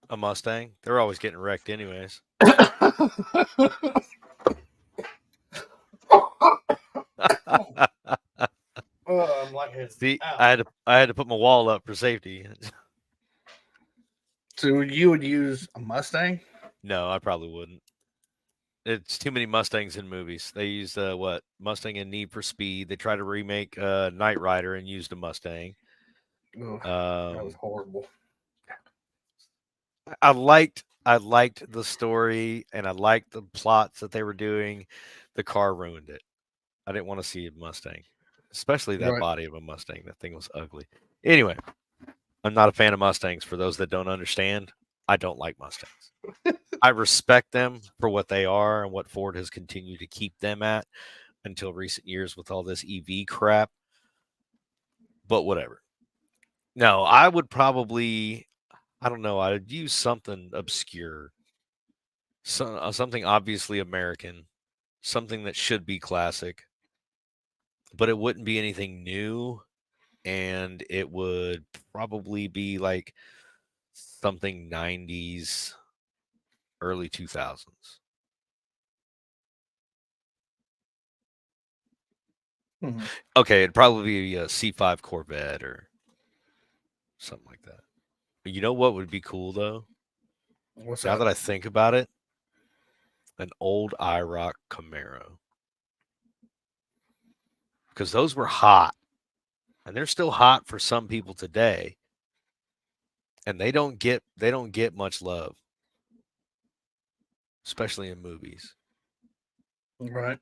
A Mustang. They're always getting wrecked anyways. I'm lightheaded. See, Ow. I had to put my wall up for safety. So you would use a Mustang? No, I probably wouldn't. It's too many Mustangs in movies. They used Mustang in Need for Speed. They tried to remake Knight Rider and used a Mustang. Ugh, that was Um, horrible. I liked the story and I liked the plots that they were doing. The car ruined it. I didn't want to see a Mustang, especially that Right. body of a Mustang. That thing was ugly. Anyway, I'm not a fan of Mustangs. For those that don't understand, I don't like Mustangs. I respect them for what they are and what Ford has continued to keep them at until recent years with all this EV crap. But whatever. No, I would probably, I don't know, I'd use something obscure, something obviously American, something that should be classic, but it wouldn't be anything new. And it would probably be like something 90s, early 2000s. Mhm. Okay, it'd probably be a C5 Corvette or something like that. You know what would be cool though? What's Now that? that I think about it, an old IROC Camaro. Because those were hot. And they're still hot for some people today. And they don't get much love. Especially in movies. Right.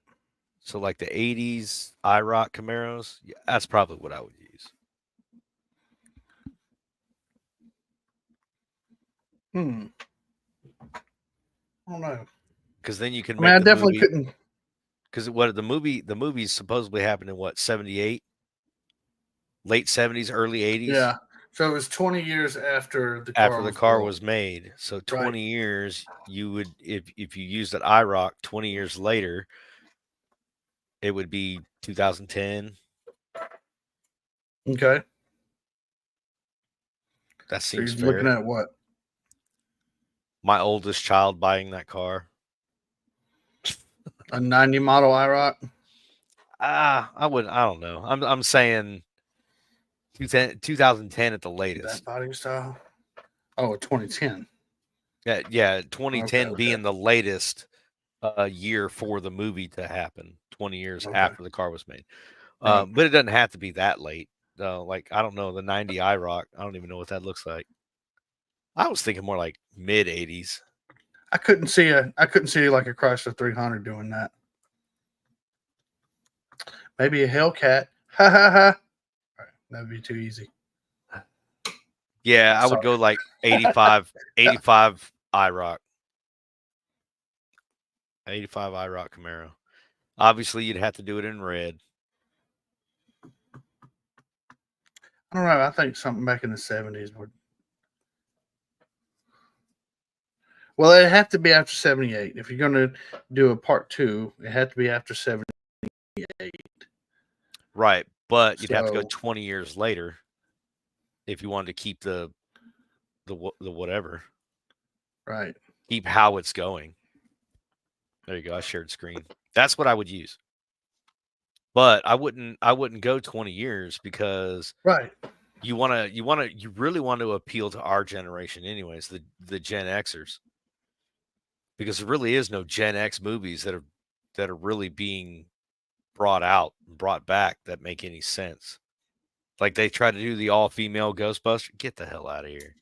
So like the 80s IROC Camaros, yeah, that's probably what I would use. I don't know. Because then you can I mean, I make the definitely movie. couldn't. Because what the movie supposedly happened in what, 78? Late 70s, early 80s? Yeah. So it was 20 years after the car built. was made. So 20 Right. years, you would if you used an IROC 20 years later, it would be 2010. Okay. That So seems you're looking fair. at what? My oldest child buying that car. A 90 model IROC? I don't know. I'm saying 2010 at the latest. That body style? Oh, 2010. Yeah, Okay, 2010 okay. being the latest year for the movie to happen, 20 years Okay. after the car was made. Right. But it doesn't have to be that late. Like, I don't know, the 90 IROC, I don't even know what that looks like. I was thinking more like mid 80s. I couldn't see like a Chrysler 300 doing that. Maybe a Hellcat. Ha ha ha. All right, that'd be too easy. Yeah, I would Sorry. go like 85 IROC. 85 IROC Camaro. Obviously, you'd have to do it in red. I don't know. I think something back in the 70s would. Well, it'd have to be after 78. If you're going to do a part 2, it had to be after 78. Right, but you'd have to go So, 20 years later if you wanted to keep the whatever. right. Keep how it's going. There you go. I shared screen. That's what I would use. But I wouldn't go 20 years because Right. you really want to appeal to our generation anyways, the Gen Xers. Because there really is no Gen X movies that are really being brought out and brought back that make any sense. Like they try to do the all-female Ghostbuster. Get the hell out of here.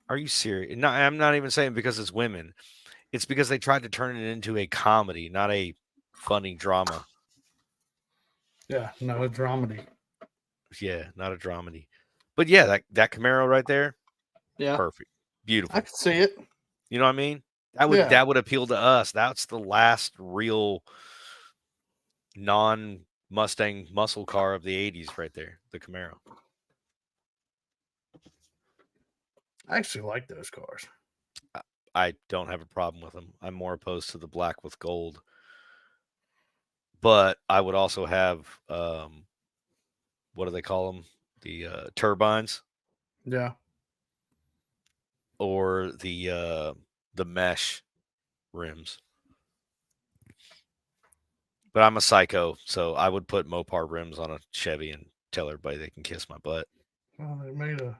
Are you serious? No, I'm not even saying because it's women. It's because they tried to turn it into a comedy, not a funny drama. Yeah, no, a dramedy. Yeah, not a dramedy. But yeah, that Camaro right there, Yeah, perfect. Beautiful. I can see it. You know what I mean? Yeah. That would appeal to us. That's the last real non-Mustang muscle car of the 80s right there, the Camaro. I actually like those cars. I don't have a problem with them. I'm more opposed to the black with gold. But I would also have what do they call them? The turbines Yeah. or the mesh rims. But I'm a psycho, so I would put Mopar rims on a Chevy and tell everybody they can kiss my butt. Well, they made a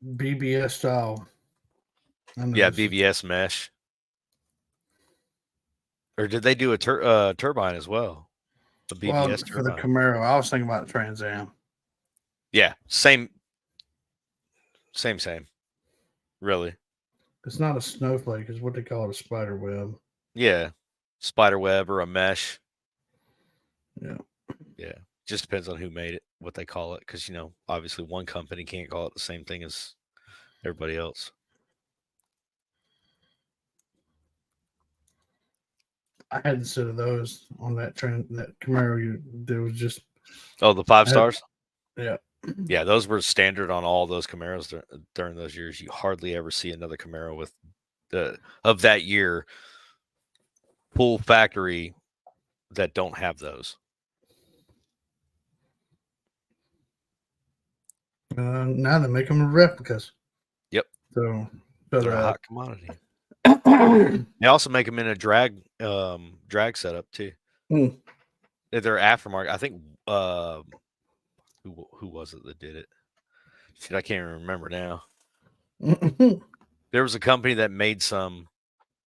BBS style. Yeah, BBS mesh. Or did they do a turbine as well? A BBS for the turbine. Camaro, I was thinking about the Trans Am. Yeah, same. Really. It's not a snowflake; it's what they call it, a spider web. Yeah, spider web or a mesh. Yeah. Yeah, just depends on who made it, what they call it, because obviously one company can't call it the same thing as everybody else. I had a set of those on that Camaro. There was just the 5 stars. Yeah. Yeah, those were standard on all those Camaros during those years. You hardly ever see another Camaro with of that year full factory that don't have those. Now they make them replicas. Yep. So they're a hot commodity. They also make them in a drag setup too. They're aftermarket. I think who was it that did it? Shit, I can't even remember now. There was a company that made some,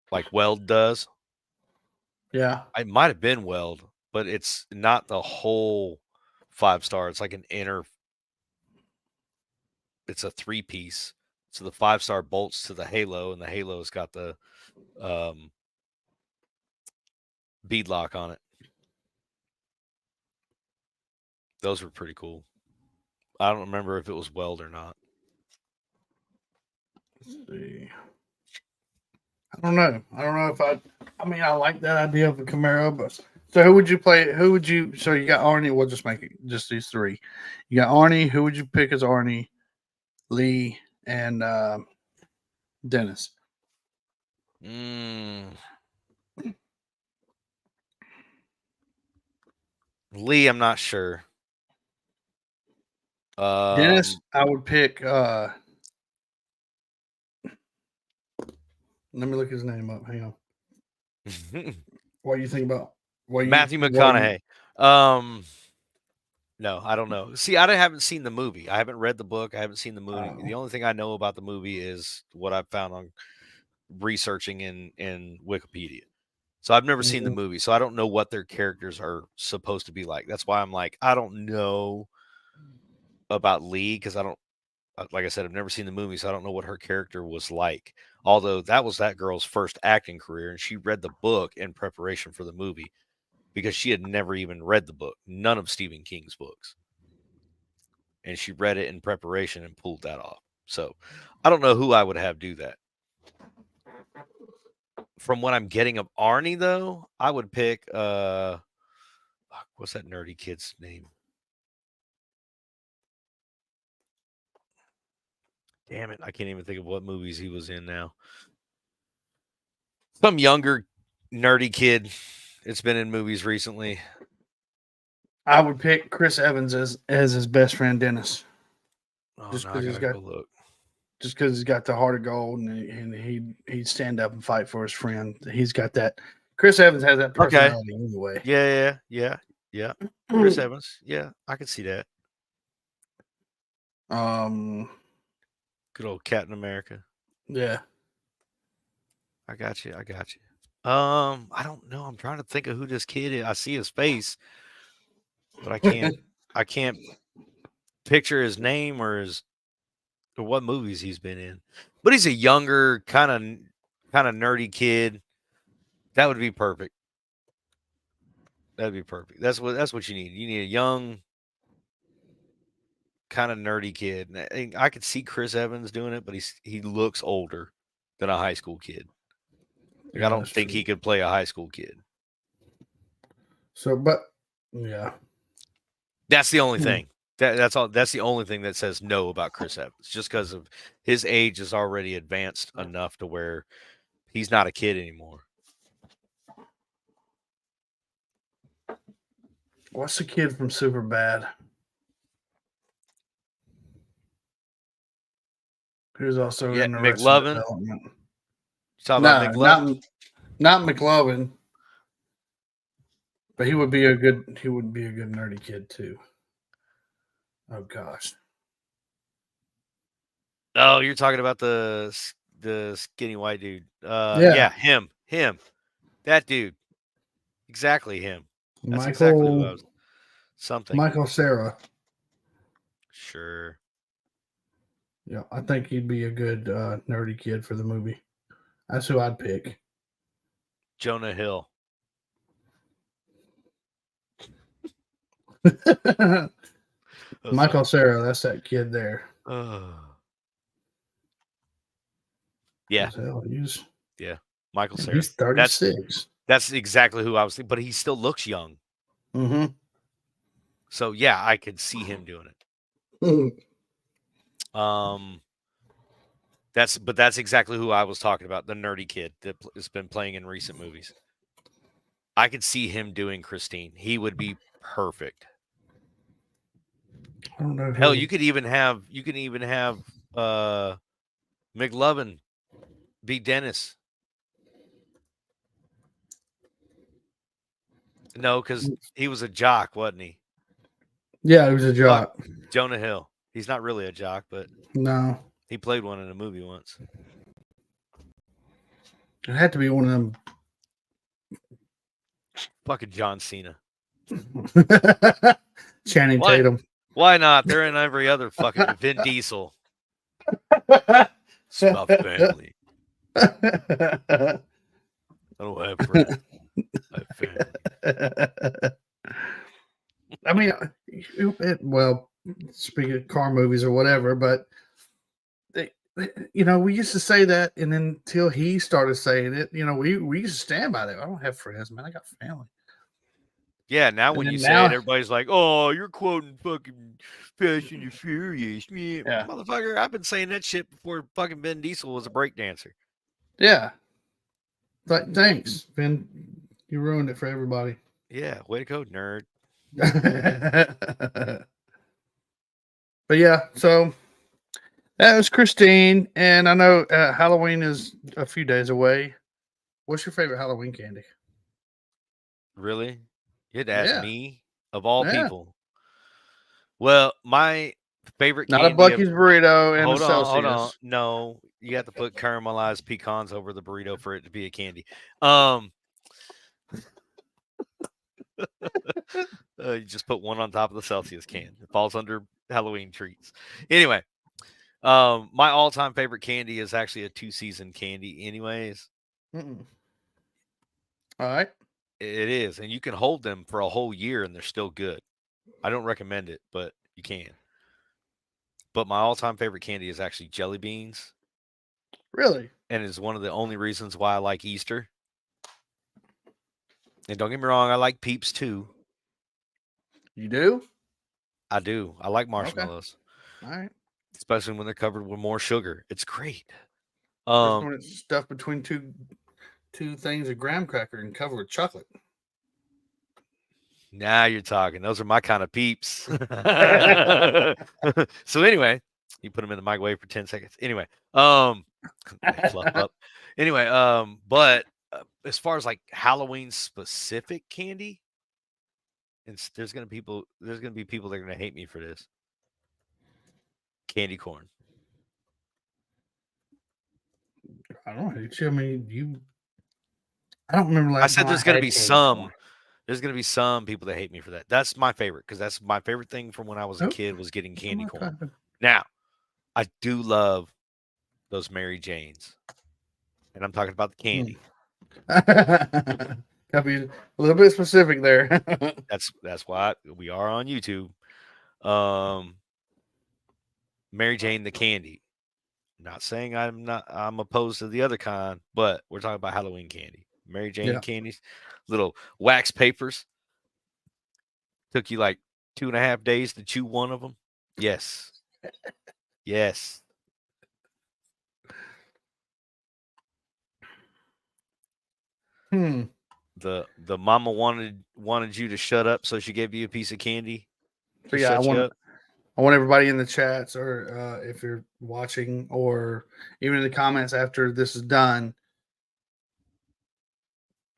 like Weld does. Yeah. It might have been Weld, but it's not the whole 5-star. It's like an inner. It's a 3-piece. So the 5-star bolts to the halo, and the halo's got the bead lock on it. Those were pretty cool. I don't remember if it was Weld or not. Let's see. I don't know. If I mean, I like that idea of a Camaro, but so who would you play? So you got Arnie. We'll just make it just these three. You got Arnie. Who would you pick as Arnie? Lee and Dennis. Lee, I'm not sure. Dennis, I would pick. Let me look his name up. Hang on. What do you think about? Matthew McConaughey. No, I don't know. See, I haven't seen the movie. I haven't read the book. I haven't seen the movie. The only thing I know about the movie is what I've found on researching in Wikipedia. So I've never seen the movie, so I don't know what their characters are supposed to be like. That's why I'm like, I don't know about Lee because I don't, like I said, I've never seen the movie, so I don't know what her character was like. Although that was that girl's first acting career, and she read the book in preparation for the movie because she had never even read the book, none of Stephen King's books. And she read it in preparation and pulled that off. So I don't know who I would have do that. From what I'm getting of Arnie, though, I would pick what's that nerdy kid's name? Damn it, I can't even think of what movies he was in now. Some younger nerdy kid. It's been in movies recently. I would pick Chris Evans as his best friend Dennis. Oh, just because he's got go look. Just because he's got the heart of gold and he'd stand up and fight for his friend. He's got that. Chris Evans has that personality anyway. Yeah. Chris Evans. Yeah, I can see that. Good old Captain America. Yeah. I got you. I don't know. I'm trying to think of who this kid is. I see his face, but I can't picture his name or what movies he's been in. But he's a younger, kind of nerdy kid. That would be perfect. That'd be perfect. That's what you need. You need a young, kind of nerdy kid. And I could see Chris Evans doing it, but he looks older than a high school kid. Like, I don't think he could play a high school kid. So, but yeah, that's the only thing. That's all. That's the only thing that says no about Chris Evans, just because of his age is already advanced enough to where he's not a kid anymore. What's the kid from Superbad? Who's also in the McLovin. Talking about McLovin? Not McLovin. But he would be a good nerdy kid too. Oh gosh. Oh, you're talking about the skinny white dude. Yeah, him. That dude. Exactly him. That's exactly who I was. Something. Michael Cera. Sure. Yeah, I think he'd be a good nerdy kid for the movie. That's who I'd pick. Jonah Hill. Michael Cera, that's that kid there. Yeah. Yeah. Michael Cera. He's 36. That's exactly who I was thinking, but he still looks young. Mm-hmm. So yeah, I could see him doing it. That's exactly who I was talking about, the nerdy kid that has been playing in recent movies. I could see him doing Christine. He would be perfect. I don't know. Hell, you could even have McLovin be Dennis. No, because he was a jock, wasn't he? Yeah, he was a jock. Jonah Hill. He's not really a jock, but no, he played one in a movie once. It had to be one of them. Fucking John Cena. Channing Tatum. Why not? They're in every other fucking Vin Diesel. It's my family. I don't have friends. I have family. I mean, well, speaking of car movies or whatever, but we used to say that, and then until he started saying it, we used to stand by that. I don't have friends, man. I got family. Yeah, now And when then you say it, now, everybody's like, "Oh, you're quoting fucking Fast and the Furious." Yeah, yeah, motherfucker, I've been saying that shit before fucking Vin Diesel was a breakdancer. yeah. Thanks, Ben. You ruined it for everybody. Yeah, way to go, nerd. But yeah, so that was Christine, and I know Halloween is a few days away. What's your favorite Halloween candy? Really? You had to ask Yeah, me of all yeah. people. Well, my favorite Not a candy of Bucky's burrito and a hold on. Celsius. No, you have to put caramelized pecans over the burrito for it to be a candy. Um, you just put one on top of the Celsius can. It falls under Halloween treats. Anyway, my all-time favorite candy is actually a two-season candy. Anyways, Mm-mm. All right. it is, and you can hold them for a whole year and they're still good. I don't recommend it, but you can. But my all-time favorite candy is actually jelly beans, Really? and is one of the only reasons why I like Easter. And don't get me wrong, I like Peeps too. You do? I do. I like Okay. marshmallows, All right. especially when they're covered with more sugar. It's great. Especially Um, when it's stuffed between two things of graham cracker and covered with chocolate. Now you're talking. Those are my kind of peeps. So anyway, you put them in the microwave for 10 seconds. Anyway, they fluff up. Anyway, but as far as like Halloween specific candy, there's gonna be people that are gonna hate me for this. Candy corn. I don't hate you. I mean, you. I don't remember I last said time I there's gonna had be candy corn. there's gonna be some people that hate me for that. That's my favorite because that's my favorite thing from when I was a Oh, kid was getting I'm candy not corn. typing. Now, I do love those Mary Janes. And I'm talking about the candy. Gotta be a little bit specific there. That's why we are on YouTube. Um, Mary Jane the candy. Not saying I'm opposed to the other kind, but we're talking about Halloween candy. Mary Jane Yeah. candies, little wax papers. Took you like 2.5 days to chew one of them. Yes, yes. Hmm. The mama wanted you to shut up, so she gave you a piece of candy So to yeah, shut you up. I want everybody in the chats, or if you're watching, or even in the comments after this is done.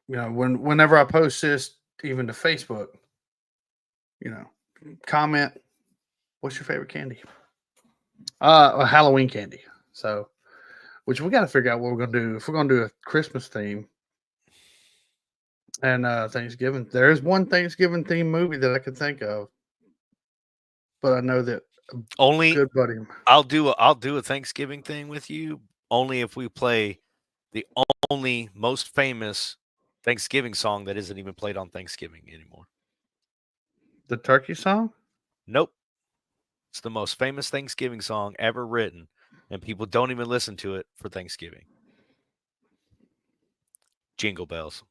Whenever I post this, even to Facebook, comment. What's your favorite candy? A Halloween candy. So, which we got to figure out what we're gonna do. If we're gonna do a Christmas theme and Thanksgiving, there is one Thanksgiving theme movie that I could think of, but I know that a Only good buddy. I'll do a Thanksgiving thing with you only if we play the only most famous Thanksgiving song that isn't even played on Thanksgiving anymore. The turkey song? Nope. It's the most famous Thanksgiving song ever written, and people don't even listen to it for Thanksgiving. Jingle bells.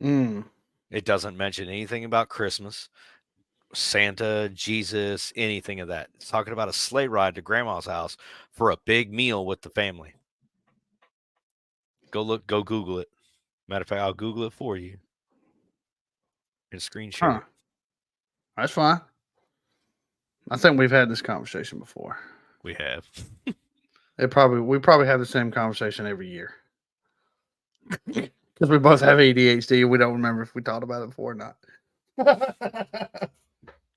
Mm. It doesn't mention anything about Christmas, Santa, Jesus, anything of that. It's talking about a sleigh ride to grandma's house for a big meal with the family. Go Google it. Matter of fact, I'll Google it for you and screen share Huh. it. That's fine. I think we've had this conversation before. We have. We probably have the same conversation every year because we both have ADHD and we don't remember if we talked about it before or not.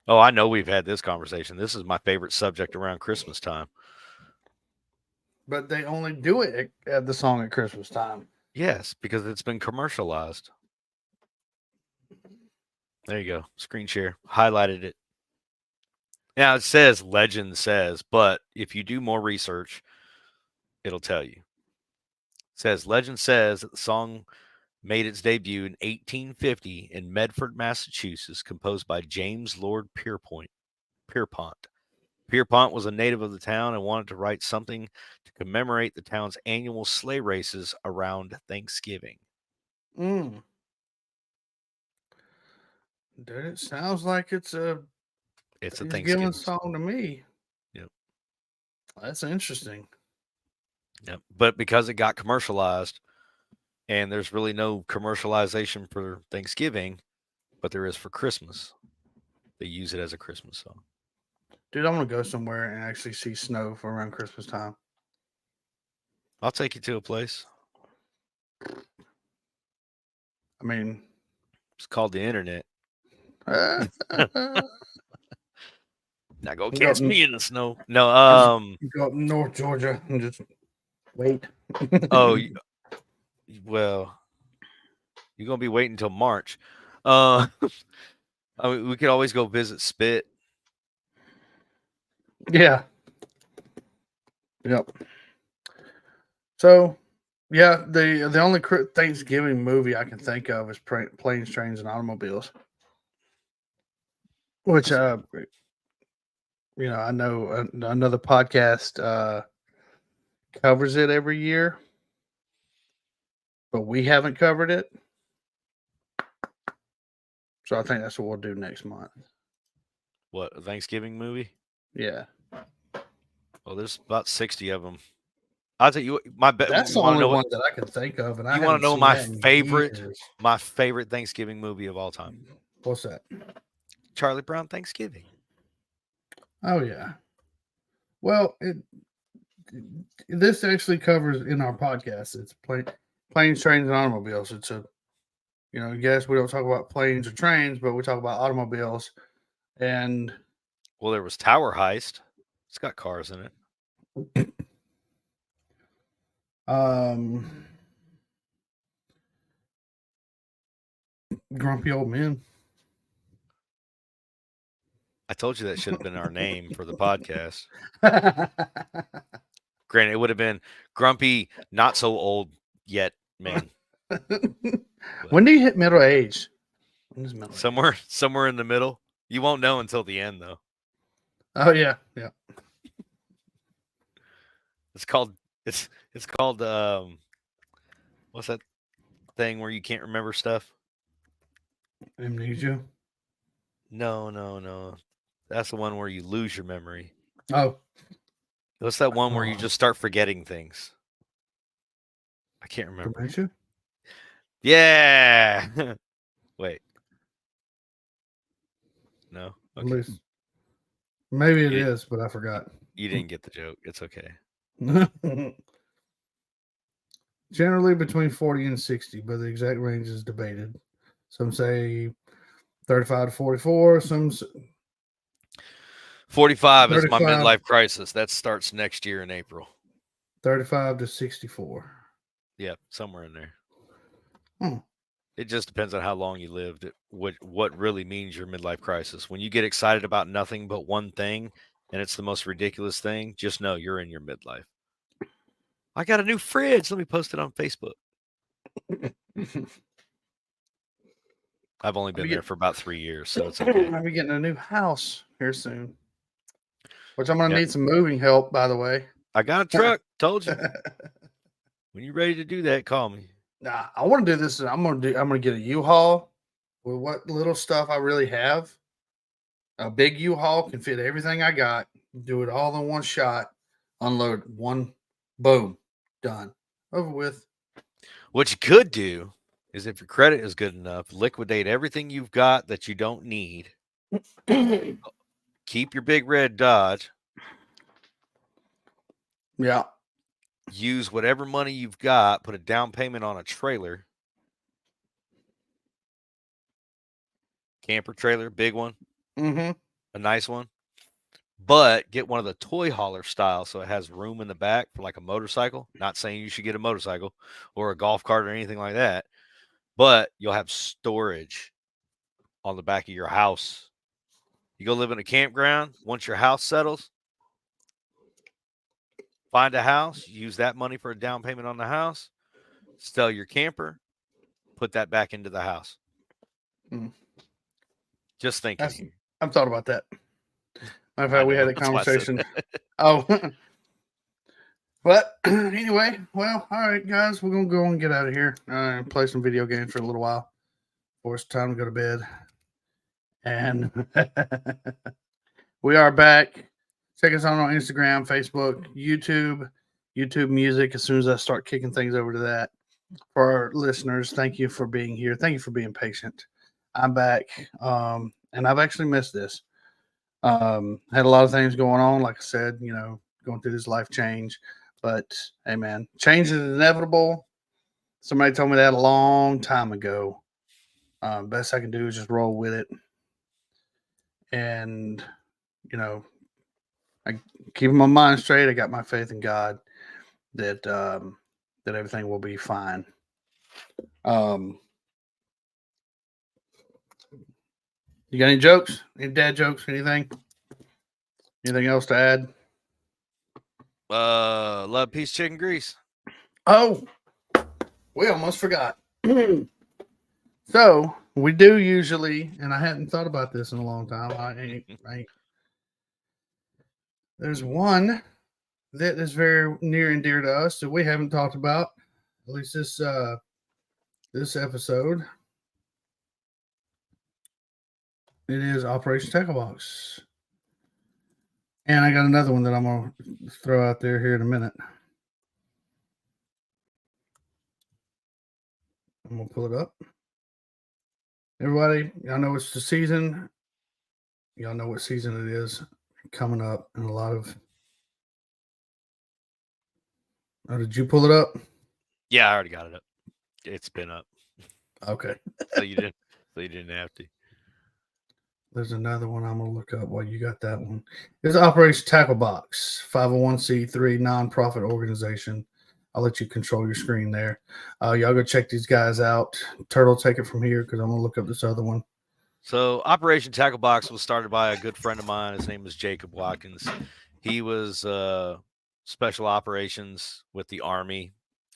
Oh, I know we've had this conversation. This is my favorite subject around Christmas time. But they only do it at the song at Christmas time. Yes, because it's been commercialized. There you go. Screen share. Highlighted it. Now it says legend says, but if you do more research, it'll tell you. It says legend says that the song made its debut in 1850 in Medford, Massachusetts, composed by James Lord Pierpont. Pierpont was a native of the town and wanted to write something to commemorate the town's annual sleigh races around Thanksgiving. Mm. Dude, it sounds like it's a Thanksgiving song to me. Yep. That's interesting. Yep. But because it got commercialized, and there's really no commercialization for Thanksgiving, but there is for Christmas. They use it as a Christmas song. Dude, I'm gonna go somewhere and actually see snow for around Christmas time. I'll take you to a place. I mean, It's called the internet. uh, Now go Go catch up- me in the snow. No, go up North Georgia and just wait. oh, well, you're gonna be waiting until March. I mean, we could always go visit Spit. Yeah. Yep. So, yeah, the only Thanksgiving movie I can think of is Planes, Trains, and Automobiles, which I know another podcast covers it every year, but we haven't covered it. So I think that's what we'll do next month. What, a Thanksgiving movie? Yeah. Well, there's about 60 of them. I'll tell you my bet. That's the only one that I can think of, and I you want haven't to know seen my that in favorite, years. my favorite Thanksgiving movie of all time? What's that? Charlie Brown Thanksgiving. Oh yeah. Well, this actually covers in our podcast. It's planes, trains, and automobiles. It's a, yes, we don't talk about planes or trains, but we talk about automobiles. And Well, there was Tower Heist. It's got cars in it. Grumpy Old Men. I told you that should have been our name for the podcast. Granted, it would have been Grumpy, not so old yet, man. When do you hit middle age? Somewhere in the middle. You won't know until the end, though. Oh yeah, yeah. It's called what's that thing where you can't remember stuff? Amnesia. No. That's the one where you lose your memory. Oh. What's that one where you just start forgetting things? I can't remember. Dementia? Yeah. Wait. No. Okay. At least maybe it is, but I forgot. You didn't get the joke. It's okay. Generally between 40 and 60, but the exact range is debated. Some say 35 to 44. Some 45 is my midlife crisis. That starts next year in April. 35 to 64. Yep, somewhere in there. Hmm. It just depends on how long you lived. What really means your midlife crisis. When you get excited about nothing but one thing, and it's the most ridiculous thing, just know you're in your midlife. I got a new fridge. Let me post it on Facebook. I've only been there for about 3 years, so it's okay. I'll be getting a new house here soon, which I'm going to need some moving help, by the way. I got a truck. Told you. When you're ready to do that, call me. Nah, I want to do this. I'm going to get a U-Haul with what little stuff I really have. A big U-Haul can fit everything I got. Do it all in one shot. Unload one. Boom. Done. Over with. What you could do is, if your credit is good enough, liquidate everything you've got that you don't need. Keep your big red Dodge. Yeah. Use whatever money you've got. Put a down payment on a trailer. Camper trailer, big one. Mm-hmm. A nice one. But get one of the toy hauler style, so it has room in the back for like a motorcycle. Not saying you should get a motorcycle or a golf cart or anything like that, but you'll have storage on the back of your house. You go live in a campground. Once your house settles, find a house, use that money for a down payment on the house, sell your camper, put that back into the house. Just thinking. I've thought about that. Matter of fact, we had a conversation. Oh, but anyway, well, all right, guys, we're gonna go and get out of here and play some video games for a little while. Before it's time to go to bed. And we are back. Check us out on Instagram, Facebook, YouTube Music. As soon as I start kicking things over to that, for our listeners, thank you for being here. Thank you for being patient. I'm back, and I've actually missed this. Had a lot of things going on, like I said, going through this life change. But hey, man, change is inevitable. Somebody told me that a long time ago. Best I can do is just roll with it, and you know, I keeping my mind straight. I got my faith in God that that everything will be fine. Um, you got any jokes? Any dad jokes? Anything? Anything else to add? Love, peace, chicken grease. Oh, we almost forgot. So we do usually, and I hadn't thought about this in a long time. There's one that is very near and dear to us that we haven't talked about, at least this episode. It is Operation Tackle Box, and I got another one that I'm gonna throw out there here in a minute. I'm gonna pull it up. Everybody, y'all know it's the season. Y'all know what season it is coming up, and a lot of. Oh, did you pull it up? Yeah, I already got it up. It's been up. Okay. So you didn't have to. There's another one I'm gonna look up while you got that one. It's Operation Tackle Box, 501c3 nonprofit organization. I'll let you control your screen there. Y'all go check these guys out. Turtle, take it from here because I'm gonna look up this other one. So Operation Tackle Box was started by a good friend of mine. His name was Jacob Watkins. He was special operations with the Army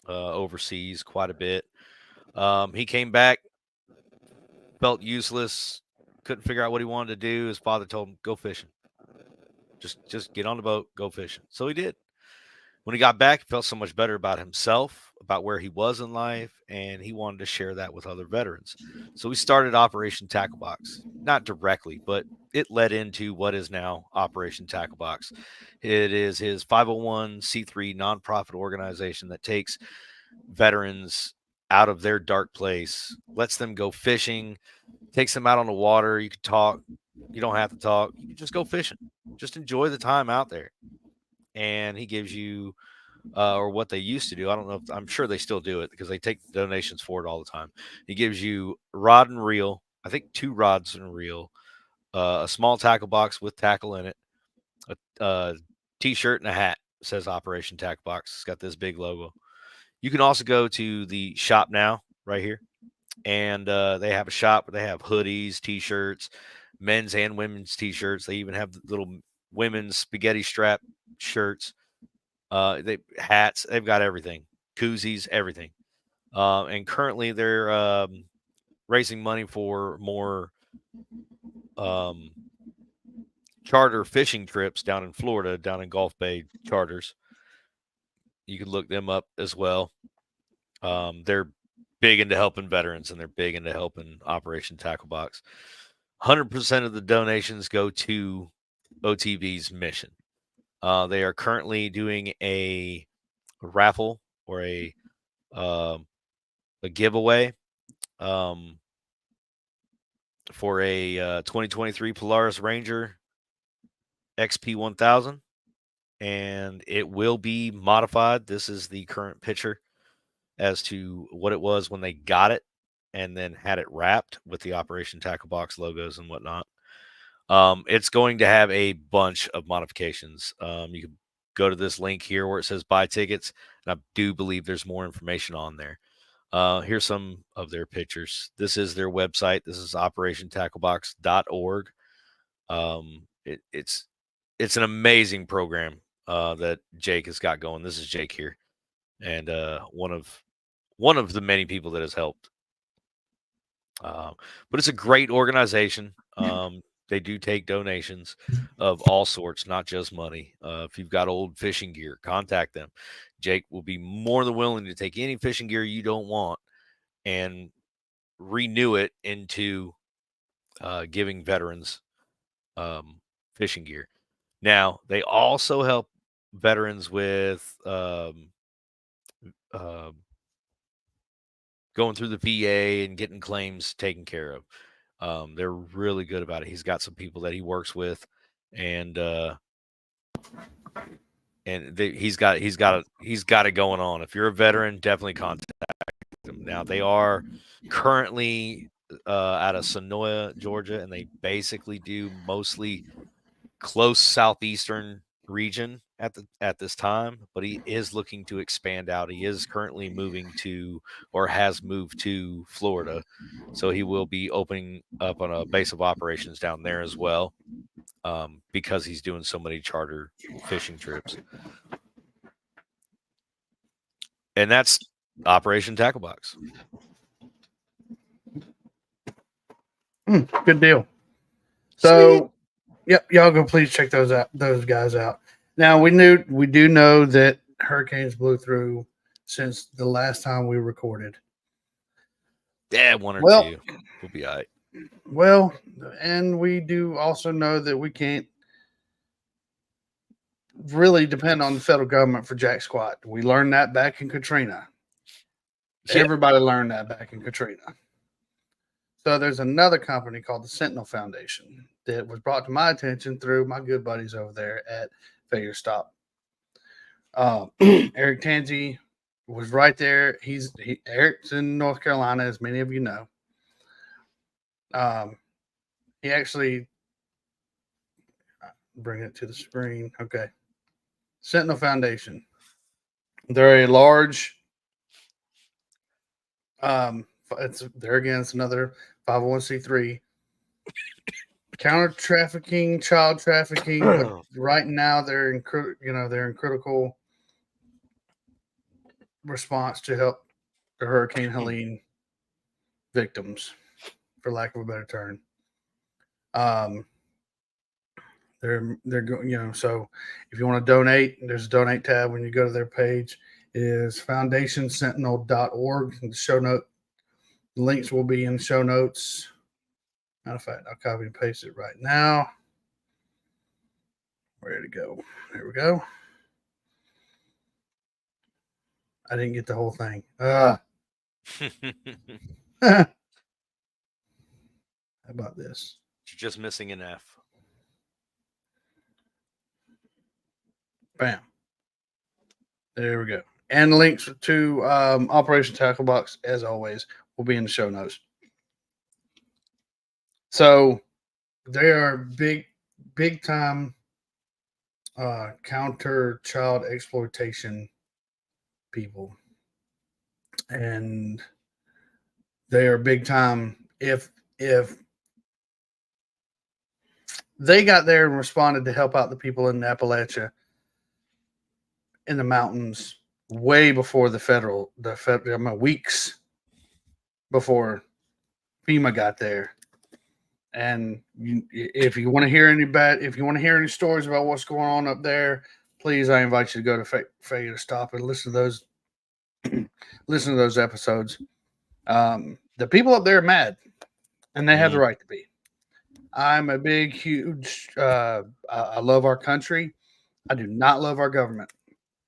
overseas quite a bit. He came back, felt useless, couldn't figure out what he wanted to do. His father told him, "Go fishing. Just get on the boat, go fishing." So he did. When he got back, he felt so much better about himself, about where he was in life, and he wanted to share that with other veterans. So we started Operation Tackle Box, not directly, but it led into what is now Operation Tackle Box. It is his 501c3 nonprofit organization that takes veterans out of their dark place, lets them go fishing, takes them out on the water. You can talk, you don't have to talk, you can just go fishing, just enjoy the time out there. And he gives you or what they used to do. I don't know if I'm sure they still do it because they take donations for it all the time. He gives you rod and reel, I think 2 rods and reel, a small tackle box with tackle in it, a t-shirt and a hat. It says Operation Tackle Box. It's got this big logo. You can also go to the shop now right here, and they have a shop where they have hoodies, t-shirts, men's and women's t-shirts. They even have little women's spaghetti strap shirts. They hats, they've got everything, koozies, everything. And currently they're raising money for more charter fishing trips down in Florida, down in Gulf Bay charters. You can look them up as well. They're big into helping veterans and they're big into helping Operation Tackle Box. 100% of the donations go to OTV's mission. They are currently doing a raffle or a giveaway for a 2023 Polaris Ranger XP 1000, and it will be modified. This is the current picture as to what it was when they got it and then had it wrapped with the Operation Tackle Box logos and whatnot. It's going to have a bunch of modifications. You can go to this link here where it says buy tickets, and I do believe there's more information on there. Here's some of their pictures. This is their website. This is operationtacklebox.org. It's an amazing program that Jake has got going. This is Jake here, and one of the many people that has helped. But it's a great organization. They do take donations of all sorts, not just money. If you've got old fishing gear, contact them. Jake will be more than willing to take any fishing gear you don't want and renew it into giving veterans fishing gear. Now, they also help veterans with um, going through the VA and getting claims taken care of. They're really good about it. He's got some people that he works with, and he's got it going on. If you're a veteran, definitely contact them. Now they are currently out of Sonoya, Georgia, and they basically do mostly close southeastern region at this time, but he is looking to expand out. He is currently moving to, or has moved to, Florida, so he will be opening up on a base of operations down there as well, because he's doing so many charter fishing trips. And that's Operation Tackle Box. Good deal. So, yep, y'all go please check those guys out. Now we do know that hurricanes blew through since the last time we recorded. Yeah, one or two. We'll be all right. Well, and we do also know that we can't really depend on the federal government for jack squat. We learned that back in Katrina. Yeah. Everybody learned that back in Katrina. So there's another company called the Sentinel Foundation that was brought to my attention through my good buddies over there at Failure Stop. Eric Tanzi was right there. Eric's in North Carolina, as many of you know. He actually bring it to the screen. Okay. Sentinel Foundation. They're a large it's another 501c3 counter trafficking, child trafficking. But right now they're in critical response to help the Hurricane Helene victims, for lack of a better term. They're going, so if you want to donate, there's a donate tab when you go to their page. It is foundationsentinel.org. The links will be in the show notes. Matter of fact, I'll copy and paste it right now. Ready to go. There we go. I didn't get the whole thing. How about this? You're just missing an F. Bam. There we go. And links to Operation Tackle Box, as always, will be in the show notes. So they are big time counter child exploitation people. And they are big time. If they got there and responded to help out the people in Appalachia, in the mountains, way before weeks before FEMA got there. And if you want to hear any stories about what's going on up there, please, I invite you to go to Failure to Stop and listen to those episodes. The people up there are mad, and they have the right to be. I'm a big, huge. I love our country. I do not love our government.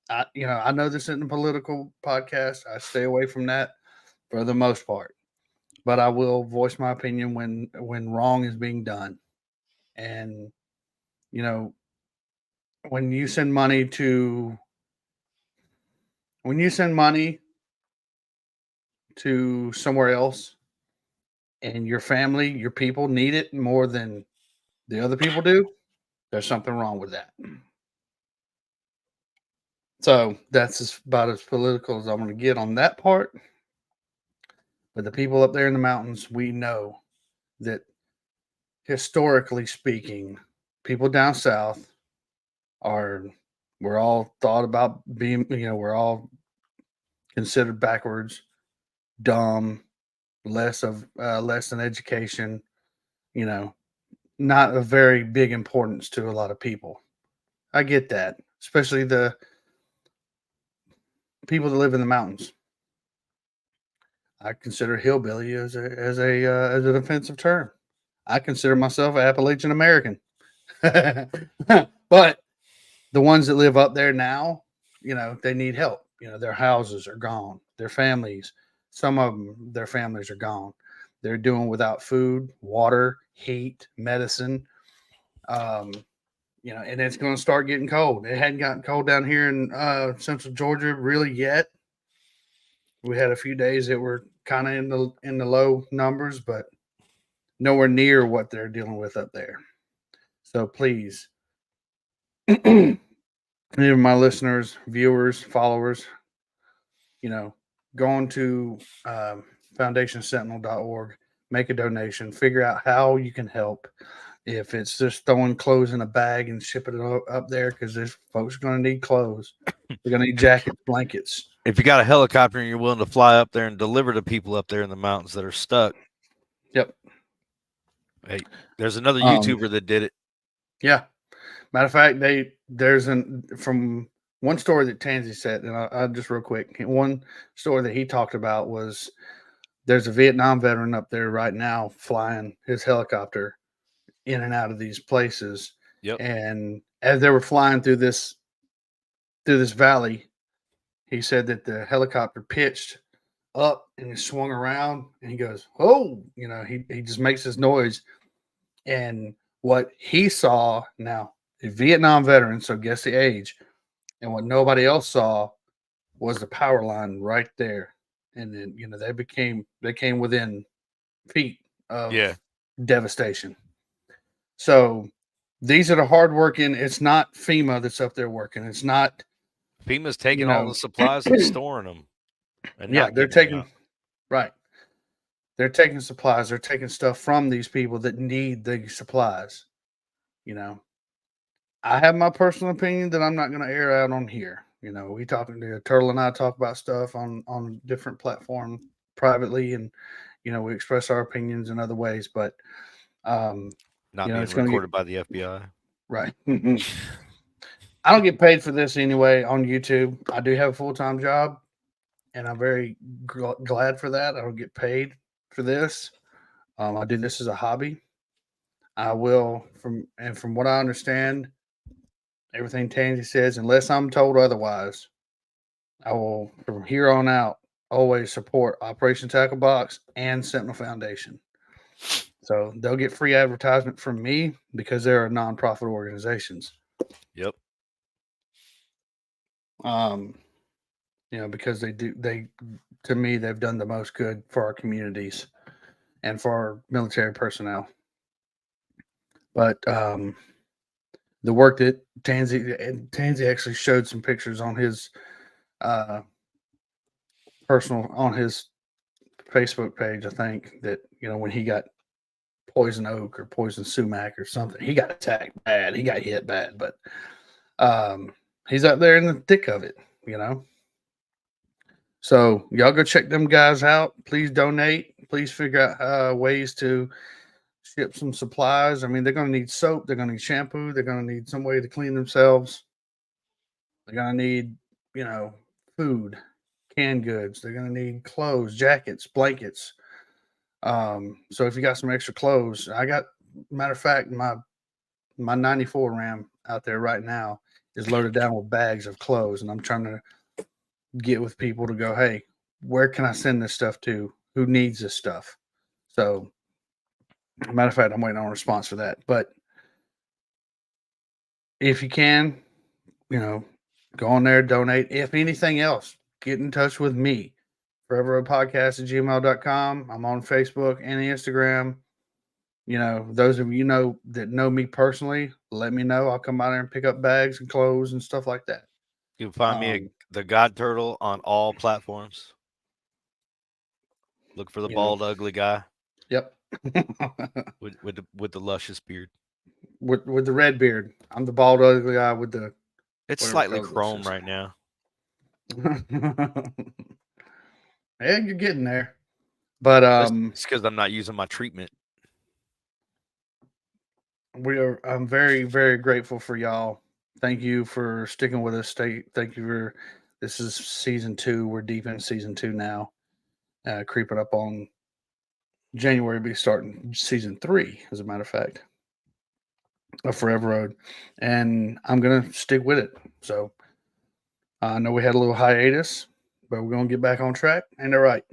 I know this isn't a political podcast. I stay away from that for the most part, but I will voice my opinion when wrong is being done. And when you send money to somewhere else, and your family, your people need it more than the other people do, there's something wrong with that. So that's about as political as I'm going to get on that part. But the people up there in the mountains, we know that historically speaking, people down south we're all thought about being, we're all considered backwards, dumb, less than education, not of very big importance to a lot of people. I get that, especially the people that live in the mountains. I consider hillbilly as a offensive term. I consider myself Appalachian American. But the ones that live up there now, they need help. Their houses are gone, their families, some of them, their families are gone. They're doing without food, water, heat, medicine. Um, and it's going to start getting cold. It hadn't gotten cold down here in central Georgia really yet. We had a few days that were kind of in the low numbers, but nowhere near what they're dealing with up there. So please, any of my listeners, viewers, followers, go on to foundationsentinel.org, make a donation, figure out how you can help. If it's just throwing clothes in a bag and shipping it up there, because there's folks going to need clothes. They're going to need jackets, blankets. If you got a helicopter and you're willing to fly up there and deliver to people up there in the mountains that are stuck. Yep. Hey, there's another YouTuber that did it. Yeah. Matter of fact, there's from one story that Tansy said, and I just real quick, one story that he talked about was there's a Vietnam veteran up there right now flying his helicopter in and out of these places. Yep. And as they were flying through this valley, he said that the helicopter pitched up and it swung around, and he goes, "Oh!" He just makes this noise, and what he saw now, a Vietnam veteran, so guess the age, and what nobody else saw was the power line right there, and then they came within feet of devastation. So these are the hardworking. It's not FEMA that's up there working. It's not FEMA's taking all the supplies and storing them. And they're taking right. They're taking supplies. They're taking stuff from these people that need the supplies. I have my personal opinion that I'm not going to air out on here. We talking to Turtle and I talk about stuff on different platform privately, and we express our opinions in other ways. But not being recorded by the FBI. Right. I don't get paid for this anyway on YouTube. I do have a full-time job, and I'm very glad for that. I don't get paid for this. I do this as a hobby. I will, from what I understand, everything Tansy says, unless I'm told otherwise, I will, from here on out, always support Operation Tackle Box and Sentinel Foundation. So they'll get free advertisement from me because they're nonprofit organizations. Yep. Because to me, they've done the most good for our communities and for our military personnel. But the work that Tansy actually showed some pictures on his on his Facebook page, I think, that when he got poison oak or poison sumac or something, he got attacked bad, he got hit bad, but he's up there in the thick of it. So y'all go check them guys out. Please donate. Please figure out ways to ship some supplies. I mean, they're going to need soap. They're going to need shampoo. They're going to need some way to clean themselves. They're going to need, food, canned goods. They're going to need clothes, jackets, blankets. So if you got some extra clothes, matter of fact, my 94 Ram out there right now is loaded down with bags of clothes, and I'm trying to get with people to go, hey, where can I send this stuff to? Who needs this stuff? So, matter of fact, I'm waiting on a response for that. But if you can, go on there, donate. If anything else, get in touch with me. foreverroadpodcast@gmail.com. I'm on Facebook and Instagram. Those of you that know me personally, let me know. I'll come by there and pick up bags and clothes and stuff like that. You can find me the God Turtle on all platforms. Look for the bald, ugly guy. Yep. with the luscious beard. With the red beard. I'm the bald, ugly guy with the. It's slightly chrome right now. Yeah, you're getting there. But it's because I'm not using my treatment. I'm very, very grateful for y'all. Thank you for sticking with us. Thank you for. This is season 2. We're deep in season 2 now. Creeping up on January will be starting season 3, as a matter of fact, of Forever Road, and I'm gonna stick with it. So I know we had a little hiatus, but we're gonna get back on track. And they're right.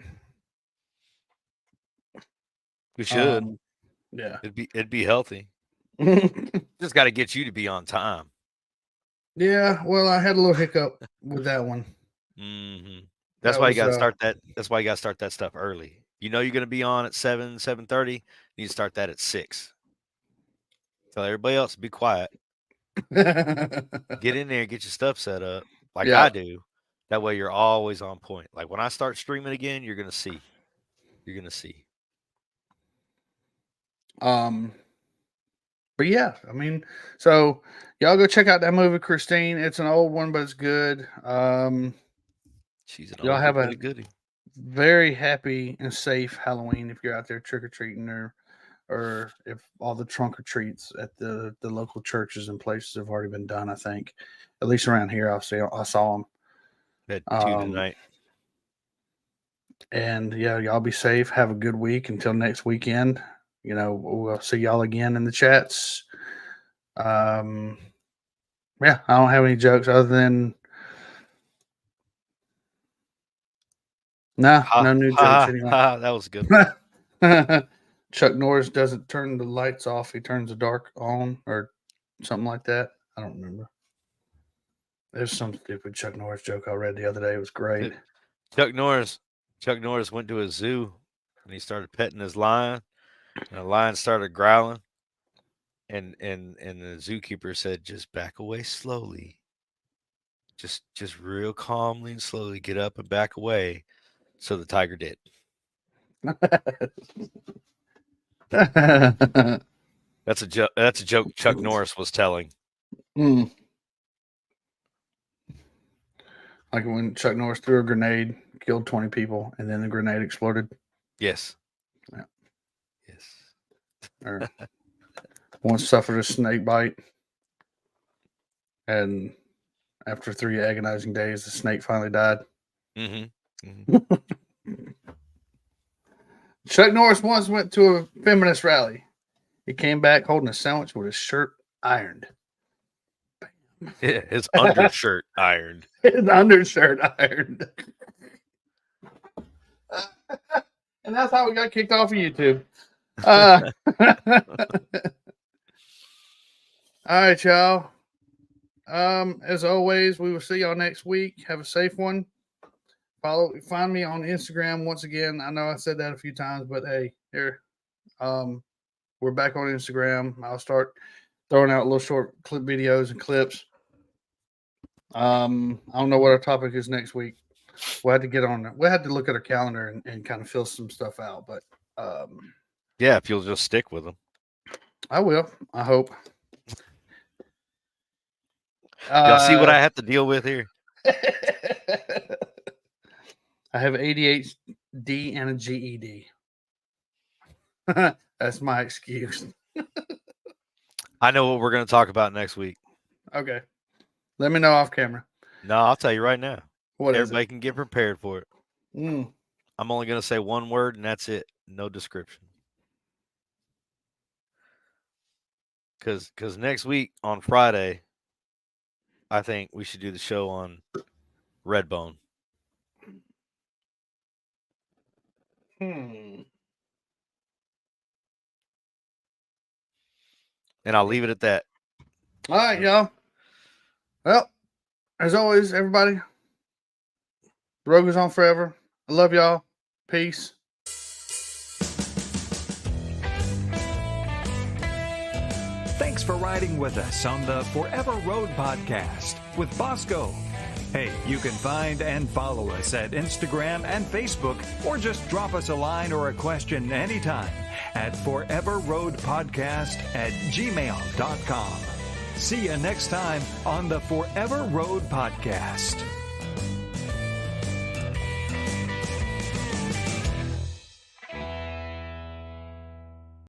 We should. Yeah. It'd be healthy. Just got to get you to be on time. Yeah. Well, I had a little hiccup with that one. Mm-hmm. That's why you got to start that. That's why you got to start that stuff early. You know you're going to be on at 7:30. You need to start that at 6. Tell everybody else to be quiet. Get in there, get your stuff set up like I do. That way you're always on point. Like when I start streaming again, you're going to see. You're going to see. But yeah, I mean, so y'all go check out that movie, Christine. It's an old one, but it's good. She's an y'all have a goodie. Very happy and safe Halloween if you're out there trick or treating, or if all the trunk or treats at the local churches and places have already been done. I think, at least around here, I saw them. Had 2 tonight. And yeah, y'all be safe. Have a good week until next weekend. You know, we'll see y'all again in the chats. Yeah, I don't have any jokes other than no new jokes anyway. That was good. Chuck Norris doesn't turn the lights off; he turns the dark on, or something like that. I don't remember. There's some stupid Chuck Norris joke I read the other day. It was great. Chuck Norris went to a zoo and he started petting his lion, and the lion started growling, and the zookeeper said, "Just back away slowly, just real calmly and slowly get up and back away." So the tiger did. That's a joke. That's a joke Chuck Norris was telling. Like when Chuck Norris threw a grenade, killed 20 people, and then the grenade exploded. Yes. Yeah. Yes. Or once suffered a snake bite, and after 3 agonizing days, the snake finally died. Chuck Norris once went to a feminist rally. He came back holding a sandwich with his shirt ironed. Yeah, his undershirt ironed. His undershirt ironed. And that's how we got kicked off of YouTube. All right, y'all. As always, we will see y'all next week. Have a safe one. Find me on Instagram once again. I know I said that a few times, but hey, here, we're back on Instagram. I'll start throwing out little short clip videos and clips. I don't know what our topic is next week. We'll have to get on. We'll have to look at our calendar and kind of fill some stuff out. But yeah, if you'll just stick with them, I will. I hope. Y'all see what I have to deal with here? I have ADHD and a GED. That's my excuse. I know what we're going to talk about next week. Okay. Let me know off camera. No, I'll tell you right now. Everybody can get prepared for it. I'm only going to say one word, and that's it. No description. Because next week on Friday, I think we should do the show on Redbone. And I'll leave it at that. All right, y'all. Well, as always, everybody, the road goes on forever. I love y'all. Peace. Thanks for riding with us on the Forever Road podcast with Bosco. Hey, you can find and follow us at Instagram and Facebook, or just drop us a line or a question anytime at foreverroadpodcast@gmail.com. See you next time on the Forever Road podcast.